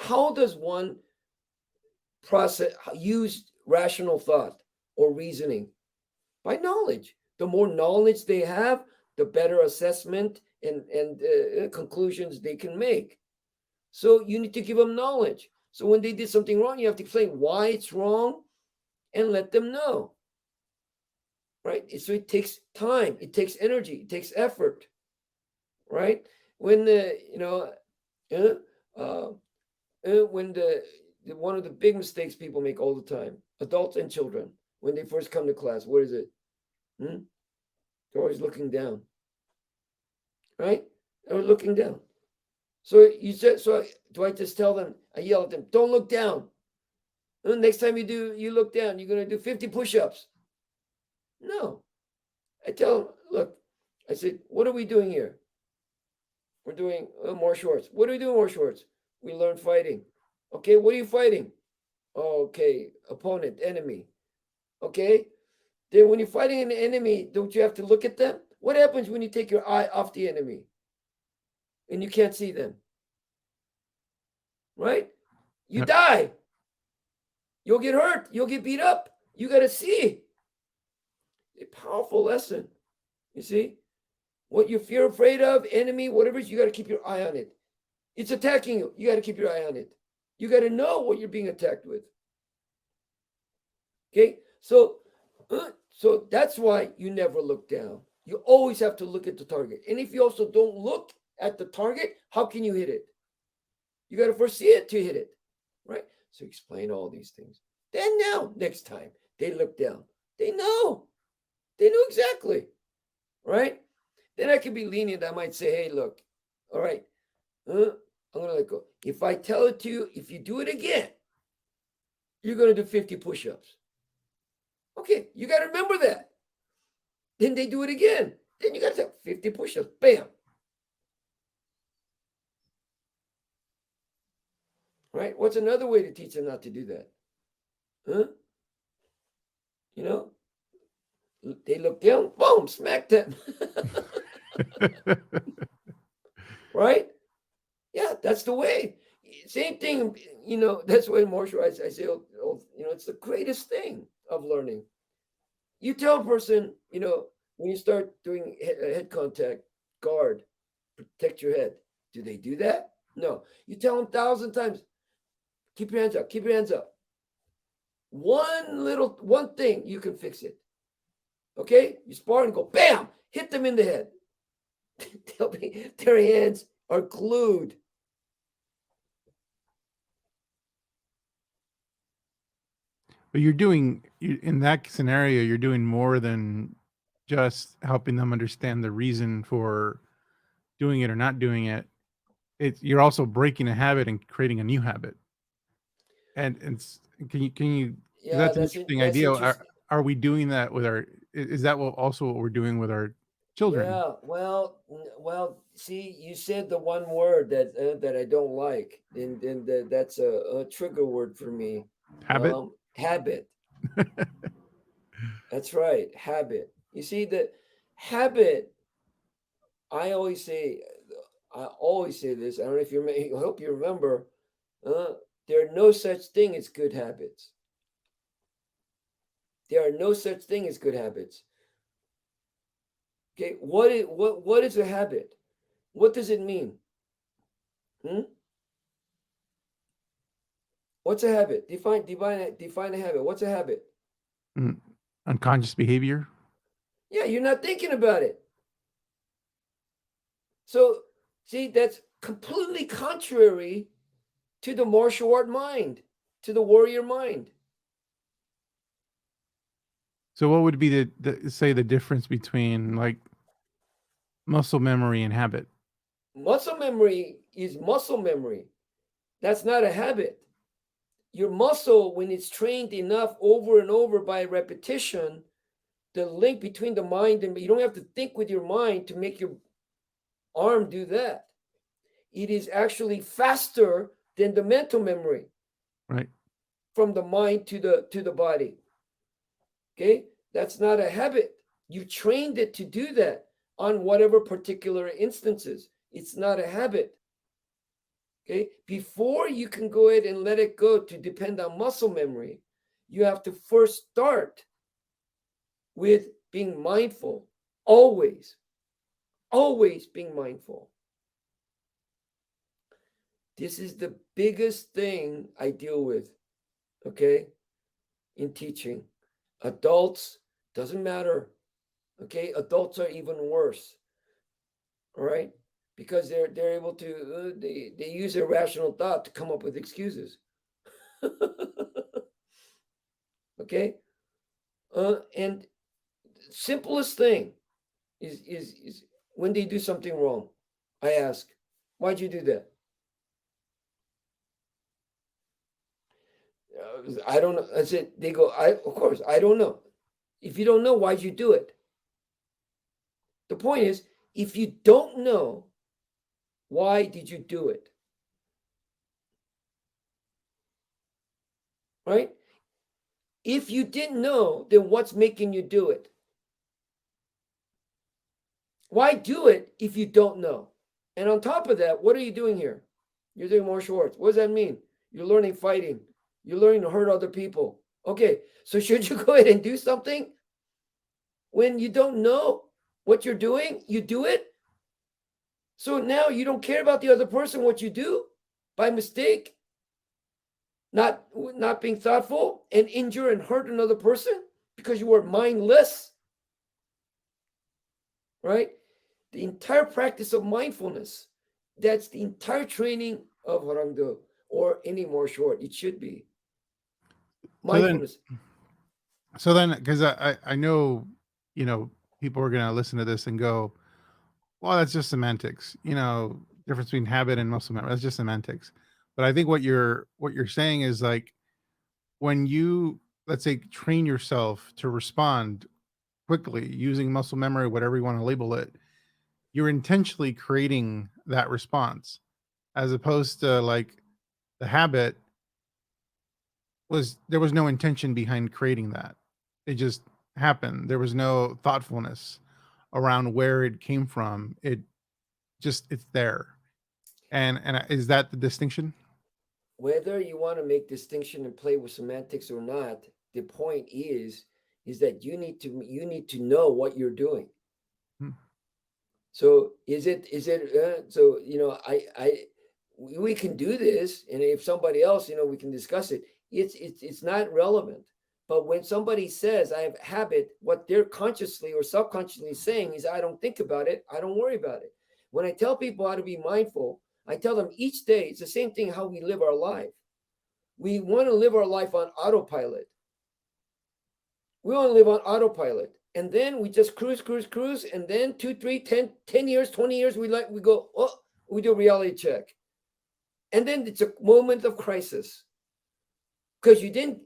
S1: How does one use rational thought or reasoning? By knowledge. The more knowledge they have, the better assessment and conclusions they can make. So you need to give them knowledge. So when they did something wrong, you have to explain why it's wrong and let them know. Right? So it takes time, it takes energy, it takes effort. Right? When uh, uh, when one of the big mistakes people make all the time, adults and children, when they first come to class, what is it? Hmm? They're always looking down. Right? They're looking down. So do I just tell them? I yell at them, don't look down. And next time you look down, you're going to do 50 push-ups. No, I tell them, look, I said, what are we doing here? We're doing martial arts. What are we doing martial arts? We learn fighting. Okay, what are you fighting? Okay, opponent, enemy. Okay, then when you're fighting an enemy, don't you have to look at them? What happens when you take your eye off the enemy and you can't see them? Right? You
S2: Yep.
S1: die. You'll get hurt. You'll get beat up. You got to see. A powerful lesson. You see? What you're afraid of, enemy, whatever, you got to keep your eye on it. It's attacking you. You got to keep your eye on it. You got to know what you're being attacked with. Okay? So that's why you never look down. You always have to look at the target. And if you also don't look at the target, how can you hit it? You got to foresee it to hit it. Right? So explain all these things. Then now, next time they look down, they know. They know exactly. Right? Then I can be lenient. I might say, hey, look, all right, I'm going to let go. If I tell it to you, if you do it again, you're going to do 50 push-ups. Okay, you got to remember that. Then they do it again. Then you got to say 50 push-ups. Bam. Right? What's another way to teach them not to do that? Huh? You know, they look down, boom, smack them. Right? Yeah, that's the way. Same thing, that's why martial arts, I say, it's the greatest thing of learning. You tell a person, when you start doing head contact, guard, protect your head. Do they do that? No. You tell them 1,000 times, Keep your hands up. Keep your hands up. One thing, you can fix it. Okay? You spar and go, bam! Hit them in the head. Their hands are glued.
S2: But in that scenario, you're doing more than just helping them understand the reason for doing it or not doing it. You're also breaking a habit and creating a new habit. And can you? 'Cause
S1: Yeah,
S2: that's an interesting
S1: that's
S2: idea.
S1: interesting.
S2: Are we doing that with our? Is that also what we're doing with our children?
S1: Yeah, well, see, you said the one word that I don't like, and that's a trigger word for me.
S2: Habit.
S1: Habit. That's right, habit. You see, the habit. I always say, I always say this. I don't know if you. I hope you remember. Uh, there are no such thing as good habits. There are no such thing as good habits. Okay, what is a habit? What does it mean? Hmm? What's a habit? Define a habit. What's a habit?
S2: Mm, unconscious behavior.
S1: Yeah, you're not thinking about it. So see, that's completely contrary to the martial art mind, to the warrior mind.
S2: So what would be the difference between like muscle memory and habit?
S1: Muscle memory is muscle memory. That's not a habit. Your muscle, when it's trained enough over and over by repetition, the link between the mind and you don't have to think with your mind to make your arm do that. It is actually faster than the mental memory
S2: Right.
S1: from the mind to the body. Okay, that's not a habit. You trained it to do that on whatever particular instances. It's not a habit. Okay, before you can go ahead and let it go to depend on muscle memory, you have to first start with being mindful, always, always being mindful. This is the biggest thing I deal with, okay, in teaching. Adults, doesn't matter, okay? Adults are even worse, all right? Because they're able to, they use their rational thought to come up with excuses, okay? And simplest thing is when they do something wrong, I ask, why'd you do that? I don't know. I said, they go, of course, I don't know. If you don't know, why'd you do it? The point is, if you don't know, why did you do it? Right? If you didn't know, then what's making you do it? Why do it if you don't know? And on top of that, what are you doing here? You're doing martial arts. What does that mean? You're learning fighting. You're learning to hurt other people. Okay, so should you go ahead and do something when you don't know what you're doing? You do it. So now you don't care about the other person, what you do by mistake, not being thoughtful and injure and hurt another person because you were mindless, right? The entire practice of mindfulness, that's the entire training of Hwa Rang Do or any martial art. It should be
S2: So then,
S1: mindfulness.
S2: because I know, people are gonna listen to this and go, well, that's just semantics. Difference between habit and muscle memory. That's just semantics. But I think what you're saying is like when you, let's say, train yourself to respond quickly using muscle memory, whatever you want to label it, you're intentionally creating that response, as opposed to like the habit there was no intention behind creating that. It just happened. There was no thoughtfulness around where it came from. It's there. And is that the distinction?
S1: Whether you want to make distinction and play with semantics or not, the point is that you need to know what you're doing.
S2: Hmm.
S1: So is it so I we can do this, and if somebody else, we can discuss it. It's not relevant. But when somebody says I have habit, what they're consciously or subconsciously saying is I don't think about it, I don't worry about it. When I tell people how to be mindful, I tell them each day it's the same thing how we live our life. We want to live our life on autopilot. We want to live on autopilot. And then we just cruise, and then 2, 3, 10 years, 20 years, we go, oh, we do a reality check. And then it's a moment of crisis. Because you didn't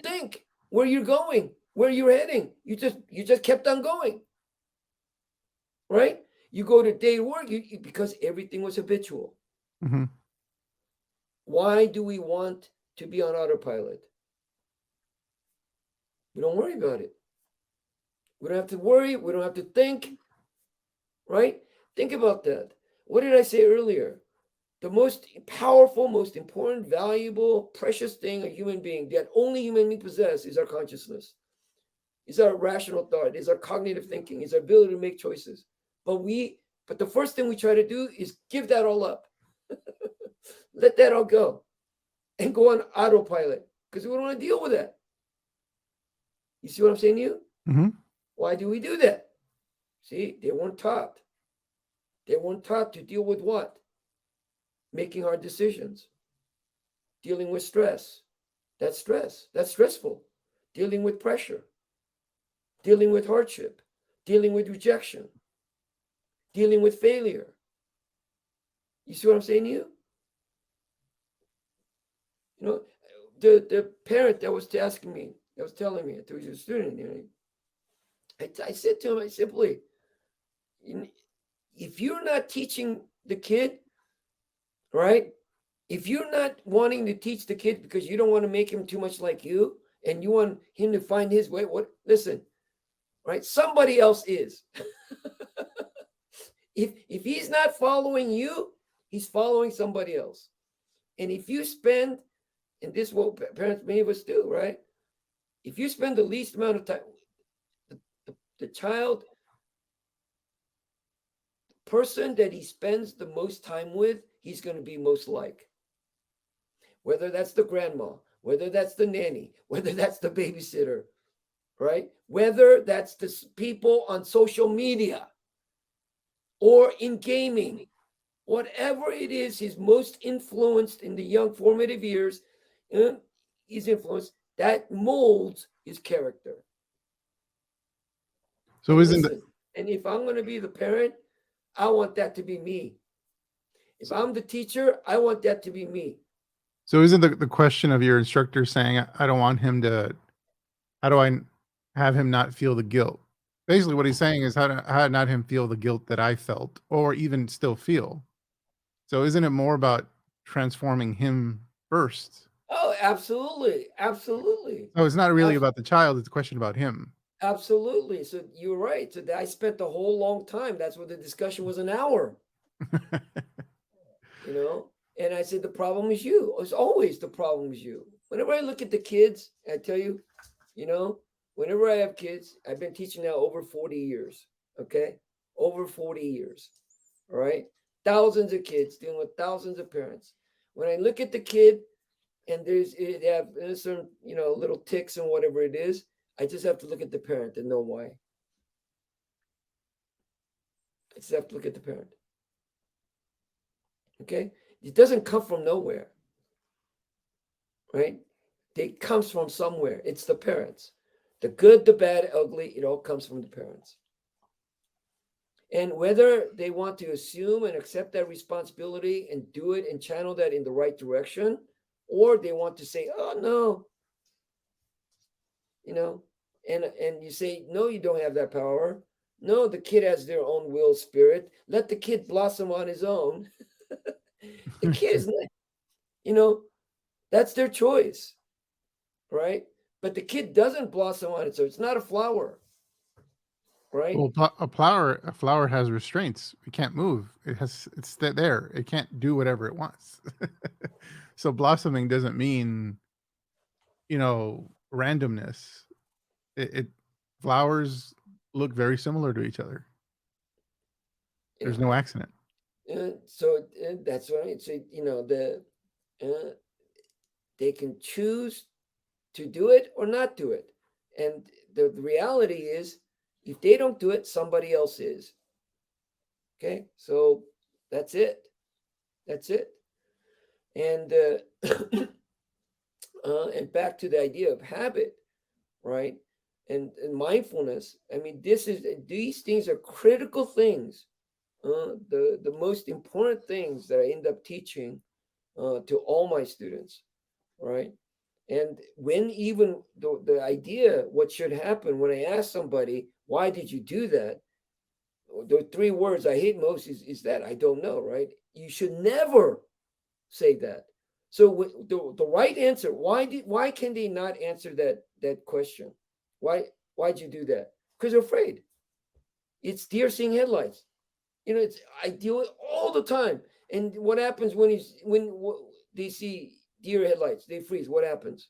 S1: think where you're going, where you're heading. You just kept on going. Right? You go to day work because everything was habitual.
S2: Mm-hmm.
S1: Why do we want to be on autopilot? We don't worry about it. We don't have to worry. We don't have to think. Right? Think about that. What did I say earlier? The most powerful, most important, valuable, precious thing a human being, that only human being possess, is our consciousness, is our rational thought, is our cognitive thinking, is our ability to make choices. But the first thing we try to do is give that all up. Let that all go and go on autopilot because we don't want to deal with that. You see what I'm saying to you?
S2: Mm-hmm.
S1: Why do we do that? See, they weren't taught. They weren't taught to deal with what? Making hard decisions. Dealing with stress. That's stress. That's stressful. Dealing with pressure. Dealing with hardship. Dealing with rejection. Dealing with failure. You see what I'm saying to you? You know, the parent that was asking me, that was telling me, I thought he was a student, I said to him, I simply, if you're not teaching the kid, right? If you're not wanting to teach the kid because you don't want to make him too much like you and you want him to find his way, listen, right? Somebody else is. If he's not following you, he's following somebody else. And if you spend, and this is what parents, many of us do, right? If you spend the least amount of time, the child, the person that he spends the most time with, he's going to be most like. Whether that's the grandma, whether that's the nanny, whether that's the babysitter, right? Whether that's the people on social media or in gaming, whatever it is, he's most influenced in the young formative years, he's influenced, that molds his character.
S2: So
S1: and if I'm going to be the parent, I want that to be me. If I'm the teacher, I want that to be me.
S2: So isn't the question of your instructor saying, I don't want him to, how do I have him not feel the guilt? Basically what he's saying is how to not him feel the guilt that I felt or even still feel. So isn't it more about transforming him first?
S1: Oh, absolutely. Absolutely.
S2: No, it's not really about the child. It's a question about him.
S1: Absolutely. So you're right. So I spent the whole long time. That's what the discussion was, an hour. And I said, the problem is you. It's always the problem is you. Whenever I look at the kids, I tell you, whenever I have kids, I've been teaching now over 40 years. Okay. Over 40 years. All right. Thousands of kids, dealing with thousands of parents. When I look at the kid and they have certain, little ticks and whatever it is, I just have to look at the parent and know why. I just have to look at the parent. Okay? It doesn't come from nowhere. Right? It comes from somewhere. It's the parents. The good, the bad, ugly, it all comes from the parents. And whether they want to assume and accept that responsibility and do it and channel that in the right direction, or they want to say, oh, no. And you say, no, you don't have that power. No, the kid has their own will, spirit. Let the kid blossom on his own. The kid is not, that's their choice, right? But the kid doesn't blossom on its own. It's not a flower, right?
S2: Well, a flower has restraints. It can't move. It's there. It can't do whatever it wants. So blossoming doesn't mean, randomness. Flowers look very similar to each other. There's no accident.
S1: That's what I mean. So uh, they can choose to do it or not do it, and the reality is, if they don't do it, somebody else is. Okay, so that's it. That's it. And and back to the idea of habit, right? And mindfulness. I mean, these things are critical things. The most important things that I end up teaching to all my students, right? And when even the idea, what should happen when I ask somebody, why did you do that? The three words I hate most is that I don't know, right? You should never say that. So the right answer, why can they not answer that question? Why'd you do that? Because they're afraid. It's deer seeing headlights. It's I deal with all the time. And what happens when they see deer headlights? They freeze. What happens?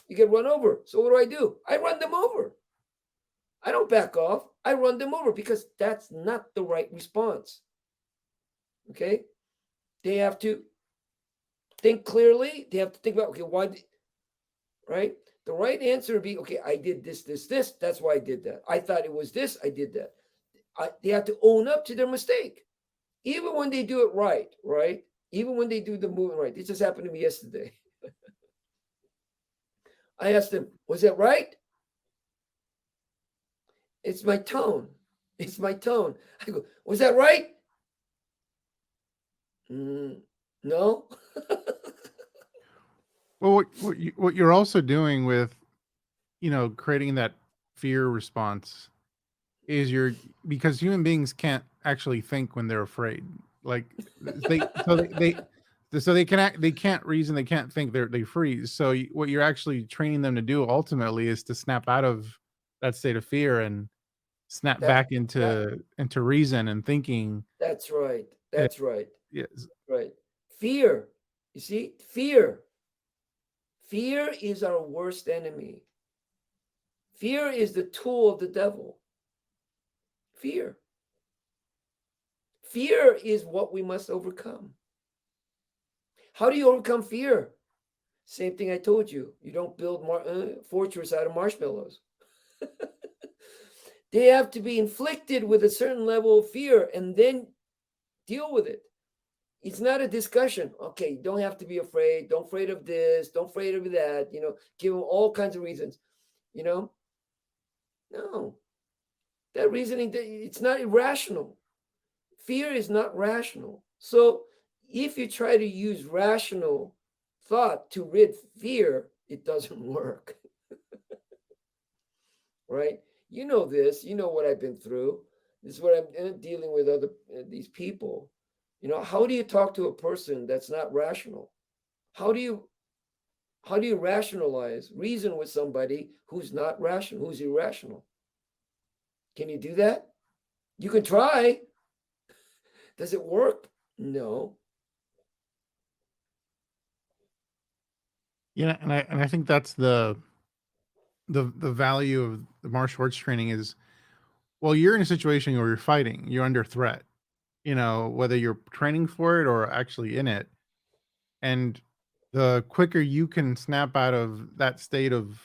S1: You get run over. So what do? I run them over. I don't back off. I run them over because that's not the right response. Okay? They have to think clearly. They have to think about, okay, why, right? The right answer would be, okay, I did this. That's why I did that. I thought it was this. I did that. They have to own up to their mistake, even when they do it right, right? Even when they do the movement right. This just happened to me yesterday. I asked them, was that right? It's my tone. It's my tone. I go, was that right? No.
S2: Well, what you're also doing with, creating that fear response is because human beings can't actually think when they're afraid. Like they can't reason, they can't think, they freeze. So what you're actually training them to do ultimately is to snap out of that state of fear and snap
S1: that
S2: back
S1: that
S2: into reason and thinking.
S1: that's right.
S2: uh,
S1: That's right.
S2: yes.
S1: Right. Fear. You see, fear. Fear is our worst enemy. Fear is the tool of the devil. Fear. Fear is what we must overcome. How do you overcome fear? Same thing I told you. You don't build fortress out of marshmallows. They have to be inflicted with a certain level of fear and then deal with it. It's not a discussion. Okay, you don't have to be afraid. Don't afraid of this. Don't afraid of that. Give them all kinds of reasons. You know, no, that reasoning, it's not irrational. Fear is not rational. So if you try to use rational thought to rid fear, it doesn't work. Right? You know this. You know what I've been through. This is what I'm dealing with these people. How do you talk to a person that's not rational? How do you rationalize, reason with somebody who's not rational, who's irrational? Can you do that? You can try. Does it work? No.
S2: Yeah, and I think that's the value of the martial arts training is, well, you're in a situation where you're fighting, you're under threat, whether you're training for it or actually in it. And the quicker you can snap out of that state of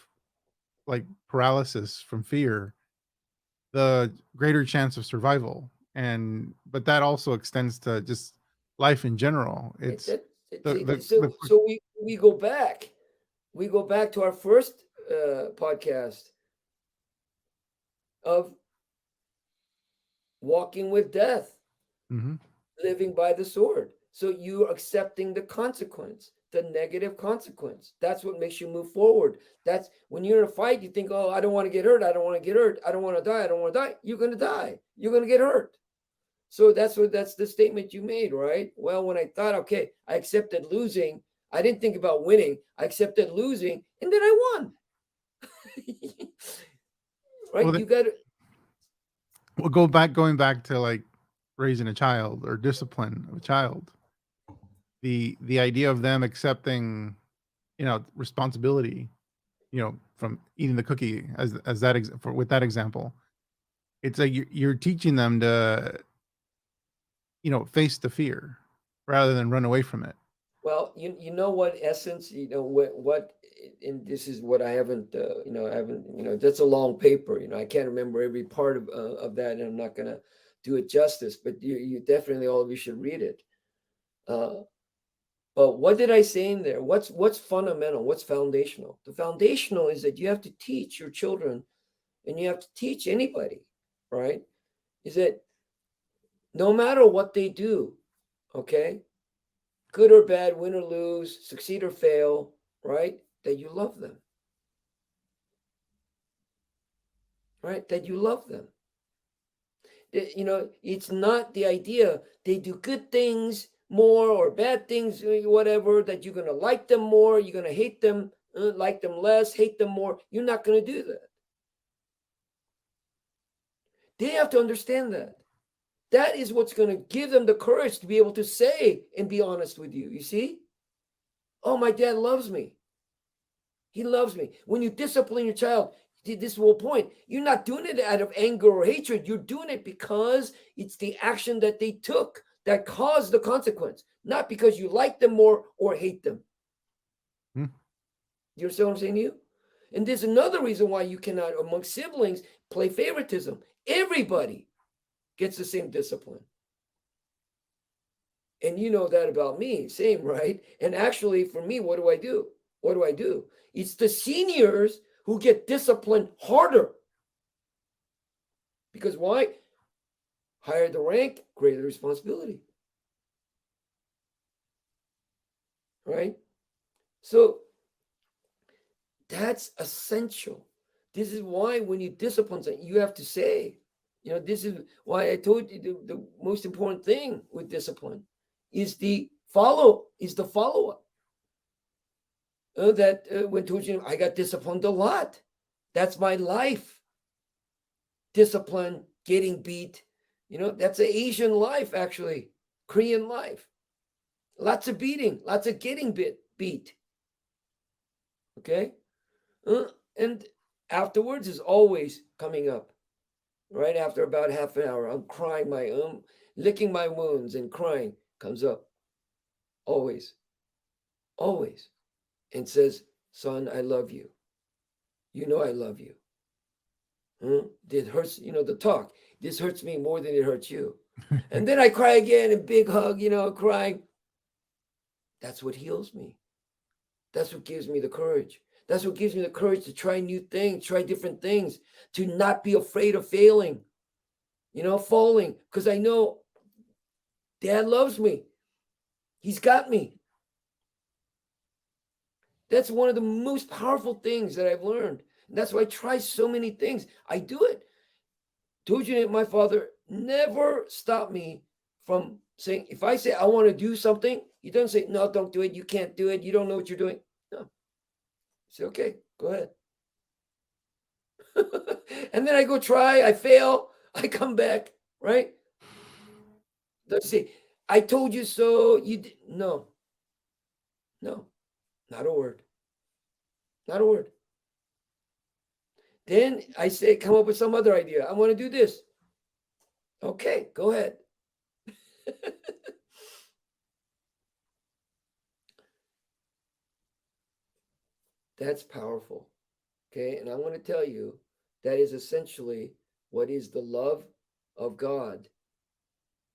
S2: like paralysis from fear, the greater chance of survival. And but that also extends to just life in general.
S1: Right?
S2: It's the
S1: So we go back. We go back to our first podcast of walking with death,
S2: Mhm.
S1: living by the sword. So you're accepting the consequence, the negative consequence. That's what makes you move forward. That's when you're in a fight, you think, oh, I don't want to get hurt. I don't want to get hurt. I don't want to die. I don't want to die. You're going to die. You're going to get hurt. So that's the statement you made, right? Well, when I thought, okay, I accepted losing, I didn't think about winning. I accepted losing, and then I won.
S2: well,
S1: Right? You got to.
S2: we'll going back to like raising a child or discipline of a child. The idea of them accepting, responsibility, from eating the cookie as that with that example. It's like you're teaching them to, face the fear rather than run away from it.
S1: Well, you know what essence, what, and this is what I haven't, that's a long paper. I can't remember every part of that, and I'm not gonna do it justice. But you definitely, all of you should read it. But what did I say in there? What's fundamental? What's foundational? The foundational is that you have to teach your children, and you have to teach anybody, right? Is that no matter what they do, okay, good or bad, win or lose, succeed or fail, right? That you love them, right? That you love them. It's not the idea they do good things more or bad things, whatever, that you're going to like them more, you're going to hate them, like them less, hate them more. You're not going to do that. They have to understand that. That is what's going to give them the courage to be able to say and be honest with you. You see? Oh, my dad loves me. He loves me. When you discipline your child, this is the whole point. You're not doing it out of anger or hatred. You're doing it because it's the action that they took that caused the consequence, not because you like them more or hate them.
S2: Hmm.
S1: You understand what I'm saying to you? And there's another reason why you cannot, among siblings, play favoritism. Everybody gets the same discipline. And you know that about me, same, right? And actually, for me, what do I do? What do I do? It's the seniors who get disciplined harder. Because why? Higher the rank, greater the responsibility. Right? So that's essential. This is why when you discipline something, you have to say, this is why I told you the most important thing with discipline is the follow-up. When Taejoon, I got disciplined a lot. That's my life. Discipline, getting beat. That's an Asian life, actually. Korean life. Lots of beating, lots of getting beat. Okay? And afterwards is always coming up. Right after about half an hour, I'm crying licking my wounds and crying, comes up. Always. Always. And says, son, I love you. You know I love you. It hurts, the talk. This hurts me more than it hurts you. And then I cry again, and big hug, crying. That's what heals me. That's what gives me the courage. That's what gives me the courage to try new things, try different things, to not be afraid of failing, falling. Because I know Dad loves me. He's got me. That's one of the most powerful things that I've learned. And that's why I try so many things. I do it. Taejoon, my father, never stopped me from saying, if I say I want to do something, he doesn't say, no, don't do it. You can't do it. You don't know what you're doing. No. I say, okay, go ahead. And then I go try, I fail, I come back, right? Let's see. I told you so. You did. No, not a word. Not a word. Then I say, come up with some other idea. I want to do this. Okay, go ahead. That's powerful. Okay, and I'm going to tell you that is essentially what is the love of God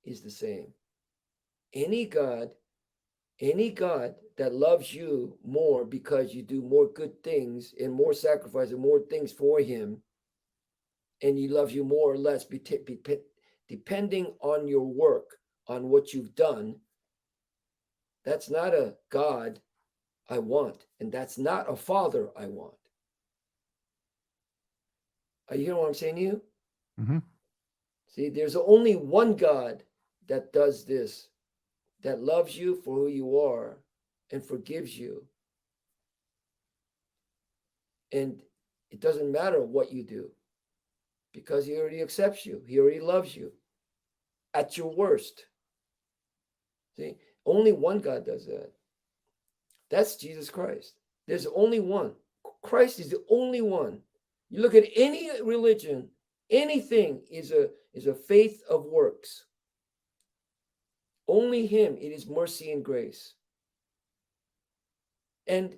S1: is the same. Any God that loves you more because you do more good things and more sacrifice and more things for him, and he loves you more or less depending on your work, on what you've done, that's not a God I want, and that's not a father I want. Are you hearing what I'm saying to you?
S2: Mm-hmm.
S1: See, there's only one God that does this, that loves you for who you are and forgives you. And it doesn't matter what you do because he already accepts you. He already loves you at your worst. See, only one God does that. That's Jesus Christ. There's only one. Christ is the only one. You look at any religion, anything is a faith of works. Only him. It is mercy and grace. And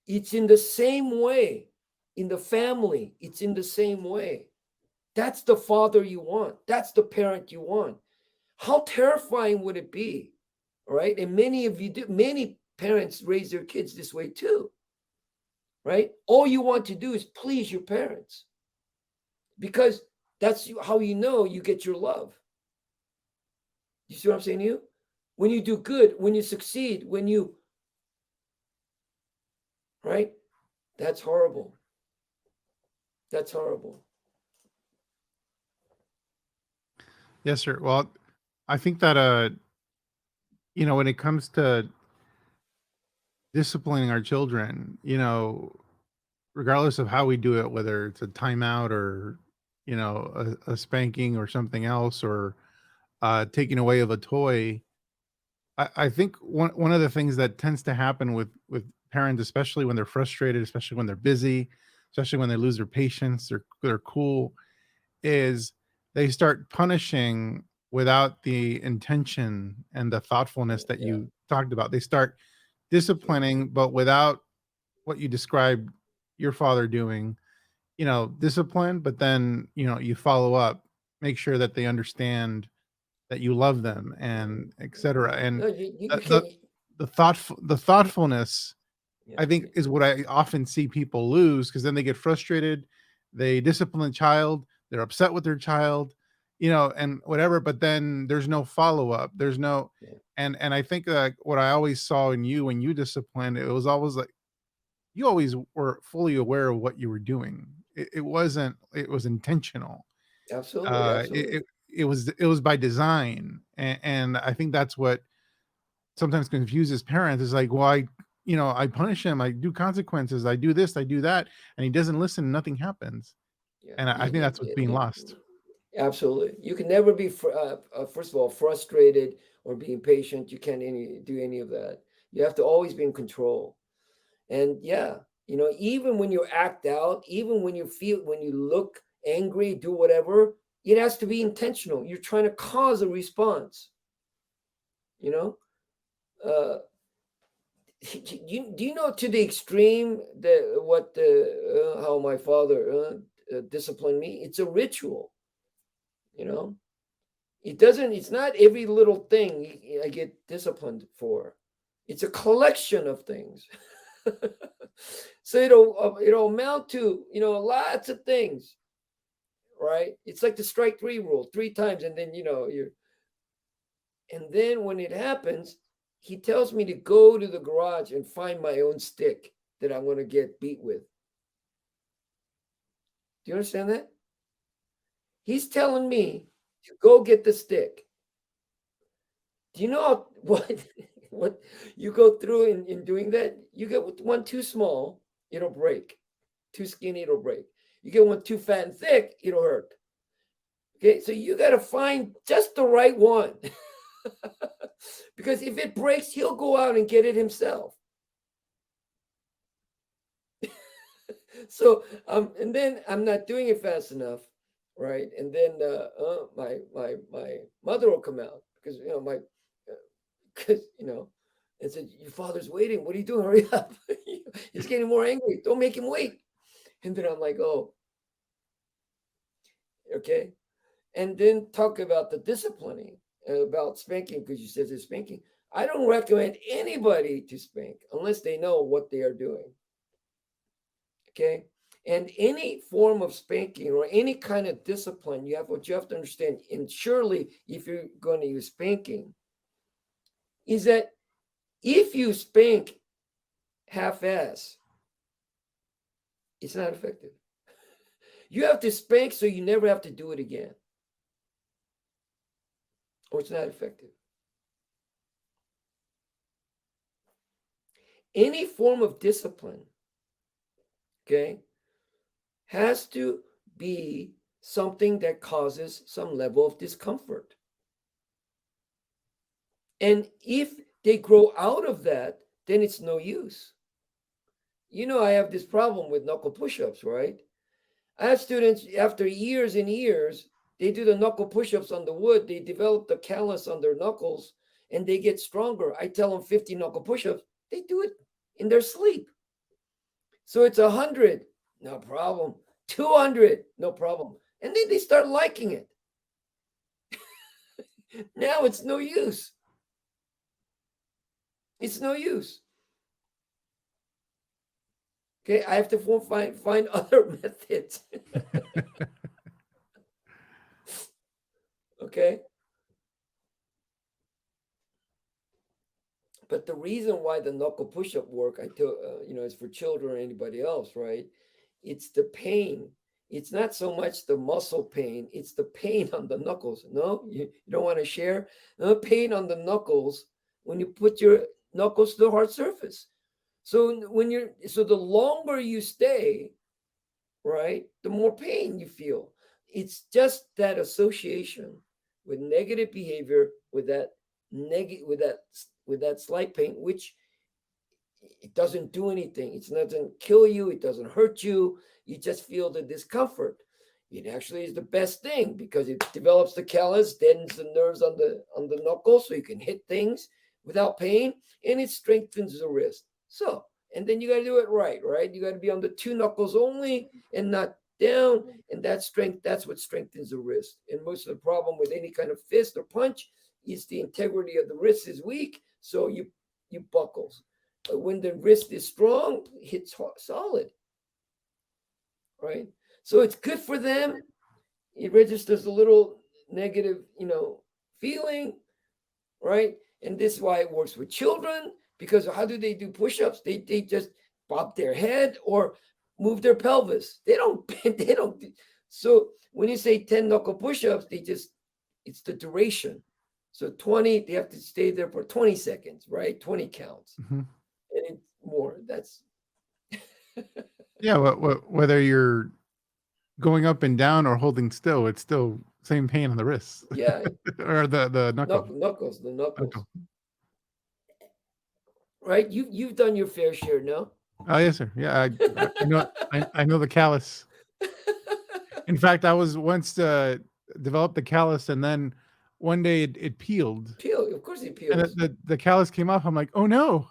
S1: it's in the same way in the family. It's in the same way. That's the father you want. That's the parent you want. How terrifying would it be? Right? And many of you do, many parents raise their kids this way too. Right? All you want to do is please your parents because that's how you know you get your love. You see what I'm saying to you? When you do good, when you succeed, when you, right? That's horrible. That's horrible.
S2: Yes, sir. Well, I think that when it comes to disciplining our children, regardless of how we do it, whether it's a timeout or a spanking or something else, or taking away of a toy, I think one of the things that tends to happen with parents, especially when they're frustrated, especially when they're busy, especially when they lose their patience, they're cool, is they start punishing without the intention and the thoughtfulness that
S1: Yeah.
S2: you talked about. They start
S1: Yeah.
S2: disciplining, but without what you described your father doing, discipline, but then, you follow up, make sure that they understand that you love them and etc. And
S1: No, you
S2: the, the,
S1: can't.
S2: the thoughtfulness,
S1: Yeah.
S2: I think, is what I often see people lose, because then they get frustrated, they discipline the child, they're upset with their child, and whatever, but then there's no follow up. There's no,
S1: Yeah.
S2: and I think that what I always saw in you when you disciplined, it was always like you always were fully aware of what you were doing. It wasn't, it was intentional.
S1: Absolutely.
S2: Uh it,
S1: Absolutely.
S2: it it was by design. And I think that's what sometimes confuses parents, is like, well, I punish him, I do consequences, I do this, I do that, and he doesn't listen, nothing happens.
S1: Yeah.
S2: And I think that's what's being lost.
S1: Absolutely. You can never be, first of all, frustrated or being patient. You can't do any of that. You have to always be in control. And yeah, even when you act out, even when when you look angry, do whatever, it has to be intentional. You're trying to cause a response. You know, uh, do you know to the extreme that what the how my father disciplined me? It's a ritual. You know, it's not every little thing I get disciplined for. It's a collection of things. So it'll amount to lots of things, right? It's like the strike three rule, three times, and then you're. And then when it happens, he tells me to go to the garage and find my own stick that I'm going to get beat with. Do you understand that? He's telling me to go get the stick. Do you know what what you go through in doing that? You get one too small, it'll break. Too skinny, it'll break. You get one too fat and thick, it'll hurt. Okay, so you got to find just the right one. Because if it breaks, he'll go out and get it himself. So and then I'm not doing it fast enough, right? And then my mother will come out because because and said, your father's waiting. What are you doing? Hurry up! He's getting more angry. Don't make him wait. And then I'm like, oh, okay. And then talk about the disciplining, about spanking, because you said it's spanking. I don't recommend anybody to spank unless they know what they are doing. Okay. And any form of spanking or any kind of discipline, what you have to understand, and surely if you're going to use spanking, is that if you spank half-ass, it's not effective. You have to spank so you never have to do it again, or it's not effective. Any form of discipline, okay, has to be something that causes some level of discomfort. And if they grow out of that, then it's no use. I have this problem with knuckle push-ups, right? I have students after years and years, they do the knuckle push-ups on the wood, they develop the callus on their knuckles, and they get stronger. I tell them 50 knuckle push-ups, they do it in their sleep. So it's 100, no problem. 200, no problem. And then they start liking it. Now it's no use. It's no use. Okay, I have to find other methods. Okay. But the reason why the knuckle push-up work, is for children or anybody else, right? It's the pain. It's not so much the muscle pain, it's the pain on the knuckles. No, you don't want to share the pain on the knuckles when you put your knuckles to the hard surface. So the longer you stay, right, the more pain you feel. It's just that association with negative behavior, with that negative, with that slight pain, which it doesn't do anything. It doesn't kill you. It doesn't hurt you. You just feel the discomfort. It actually is the best thing because it develops the callus, deadens the nerves on the knuckles, so you can hit things without pain, and it strengthens the wrist. So, and then you got to do it right? You got to be on the 2 knuckles only and not down, and that's what strengthens the wrist. And most of the problem with any kind of fist or punch is the integrity of the wrist is weak, so you buckles. But when the wrist is strong, it hits solid, right? So it's good for them. It registers a little negative, feeling, right? And this is why it works with children, because how do they do push-ups? They just bop their head or move their pelvis. They don't they don't. So when you say 10 knuckle push-ups, it's the duration. So 20, they have to stay there for 20 seconds, right? 20 counts.
S2: Mm-hmm.
S1: And it's more. That's
S2: Yeah, whether you're going up and down or holding still, it's still same pain on the wrists.
S1: Yeah.
S2: Or the knuckle.
S1: The knuckles. Right? You've done your fair share, no?
S2: Oh yes, sir. Yeah, I know the callus. In fact, I was once developed the callus, and then one day it peeled.
S1: Of course it
S2: And
S1: peels.
S2: the callus came off. I'm like, oh no.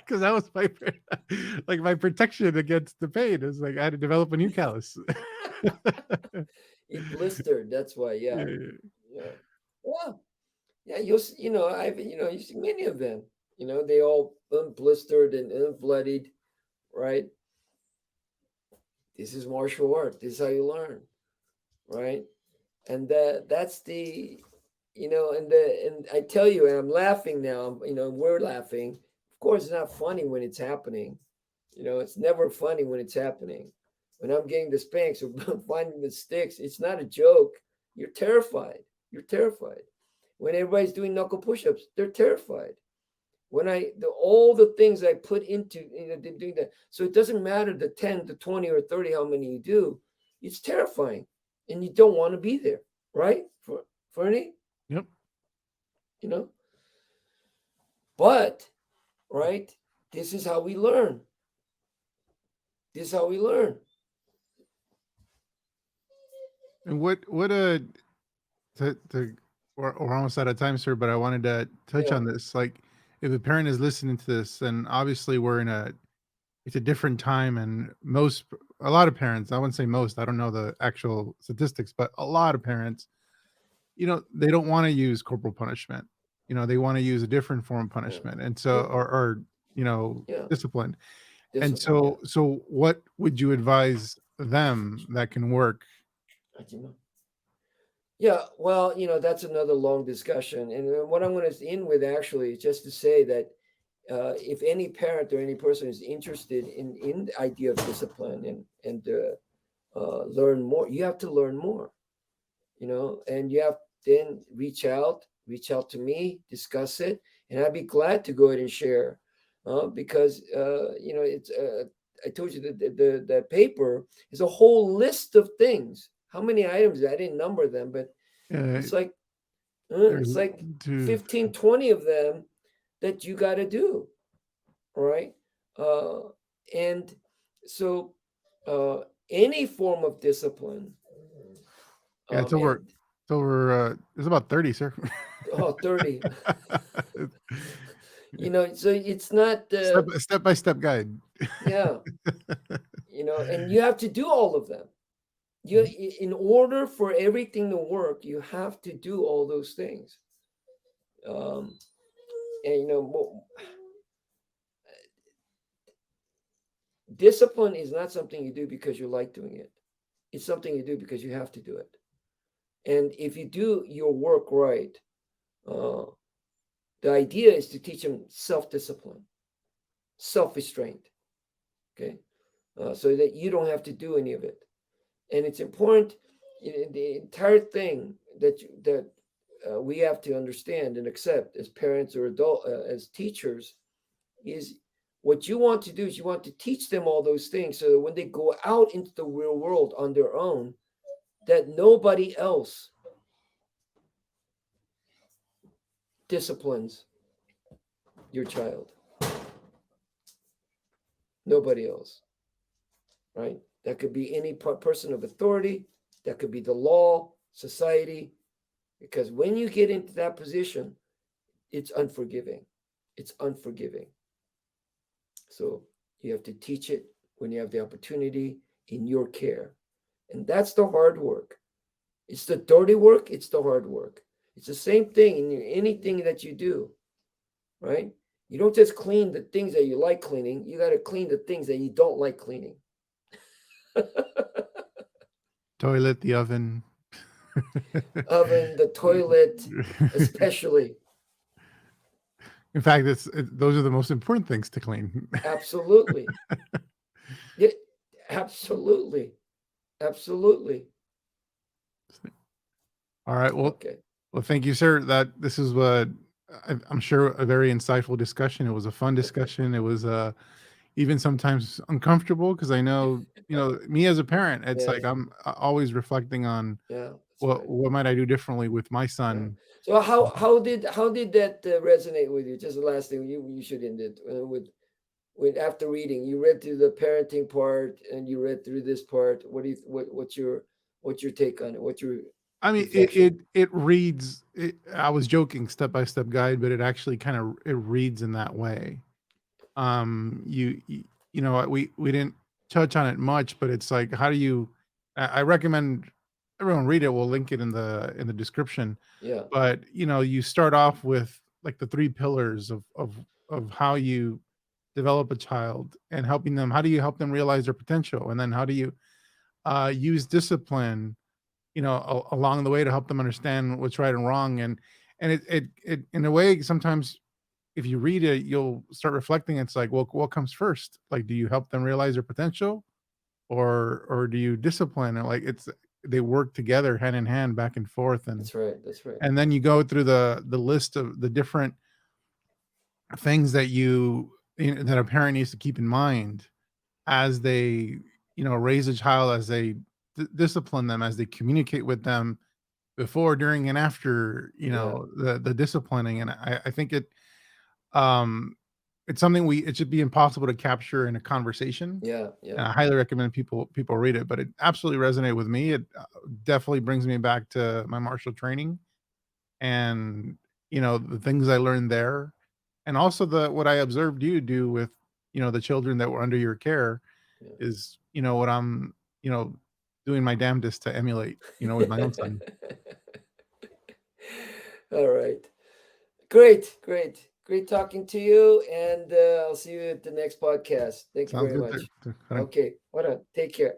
S2: Because that was my protection against the pain. It's like I had to develop a new callus.
S1: It blistered. That's why. Yeah. Well, yeah. You see many of them. They all blistered and bloodied, right? This is martial art. This is how you learn, right? And that's the, and I tell you, and I'm laughing now. We're laughing. Of course, it's not funny when it's happening. It's never funny when it's happening. When I'm getting the spanks or finding the sticks, it's not a joke. You're terrified. You're terrified. When everybody's doing knuckle push-ups, they're terrified. When all the things I put into doing that, so it doesn't matter the 10, the 20, or 30, how many you do. It's terrifying, and you don't want to be there, right? Ferny?
S2: Yep.
S1: But right, this is how we learn. This is how we learn.
S2: And we're almost out of time, sir, but I wanted to touch on this. Like, if a parent is listening to this, and obviously it's a different time, and a lot of parents, I wouldn't say most, I don't know the actual statistics, but a lot of parents, they don't want to use corporal punishment. They want to use a different form of punishment. And so, or discipline. And so what would you advise them that can work?
S1: Yeah, well, that's another long discussion. And what I'm going to end with actually is just to say that if any parent or any person is interested in the idea of discipline and learn more, you have to learn more, and you have then reach out to me, discuss it, and I'd be glad to go ahead and share, because it's I told you that paper is a whole list of things. How many items? I didn't number them, but it's like 15, 20 of them that you got to do. All right. And so any form of discipline.
S2: Yeah, it's over. It's about 30, sir.
S1: Oh, 30. So it's not,
S2: Step by step guide.
S1: yeah, and you have to do all of them. In order for everything to work, you have to do all those things. Um, and discipline is not something you do because you like doing it. It's something you do because you have to do it. And if you do your work right, uh, the idea is to teach them self-discipline, self-restraint. Okay, so that you don't have to do any of it. And it's important. The entire thing that we have to understand and accept as parents or as teachers is what you want to do is you want to teach them all those things so that when they go out into the real world on their own, that nobody else disciplines your child. Nobody else, right? That could be any person of authority. That could be the law, society. Because when you get into that position, it's unforgiving. It's unforgiving. So you have to teach it when you have the opportunity in your care. And that's the hard work. It's the dirty work, it's the hard work. It's the same thing in anything that you do, right? You don't just clean the things that you like cleaning, you got to clean the things that you don't like cleaning.
S2: Toilet, the oven.
S1: Oven, the toilet, especially.
S2: In fact, those are the most important things to clean.
S1: Absolutely. Yeah, absolutely. Absolutely.
S2: All right. Well,
S1: Okay.
S2: well, thank you, sir. This is what I'm sure a very insightful discussion. It was a fun discussion. It was even sometimes uncomfortable because I know me as a parent. It's like
S1: Yes.
S2: I'm always reflecting on
S1: Yeah, that's
S2: what
S1: right.
S2: what might I do differently with my
S1: Yeah.
S2: son.
S1: So how did that resonate with you? Just the last thing you should end it with after reading. You read through the parenting part and you read through this part. What do you what's your take on it? What's your
S2: I mean,
S1: reflection?
S2: it reads. I was joking, step by step guide, but it actually kind of it reads in that way. We didn't touch on it much, but it's like, how do you? I recommend everyone read it. We'll link it in the description.
S1: Yeah.
S2: But you start off with like the three pillars of how you develop a child and helping them. How do you help them realize their potential, and then how do you use discipline along the way to help them understand what's right and wrong. And it in a way, sometimes if you read it, you'll start reflecting. It's like, well, what comes first? Like, do you help them realize their potential, or do you discipline? And like, they work together hand in hand, back and forth. and
S1: That's right. That's right.
S2: and then you go through the list of the different things that a parent needs to keep in mind as they raise a child, as they discipline them, as they communicate with them before, during, and after,
S1: Yeah.
S2: the disciplining. And I think um it's something it should be impossible to capture in a conversation.
S1: Yeah. Yeah.
S2: And I highly recommend people read it, but it absolutely resonated with me. It definitely brings me back to my martial training, and the things I learned there, and also the what I observed you do with the children that were under your care is what I'm you know doing my damnedest to emulate with my own
S1: Yeah.
S2: son.
S1: All right. Great, great, great talking to you, and I'll see you at the next podcast. Thank you
S2: Sounds
S1: very
S2: good,
S1: much.
S2: sir.
S1: Okay, what on? Take care.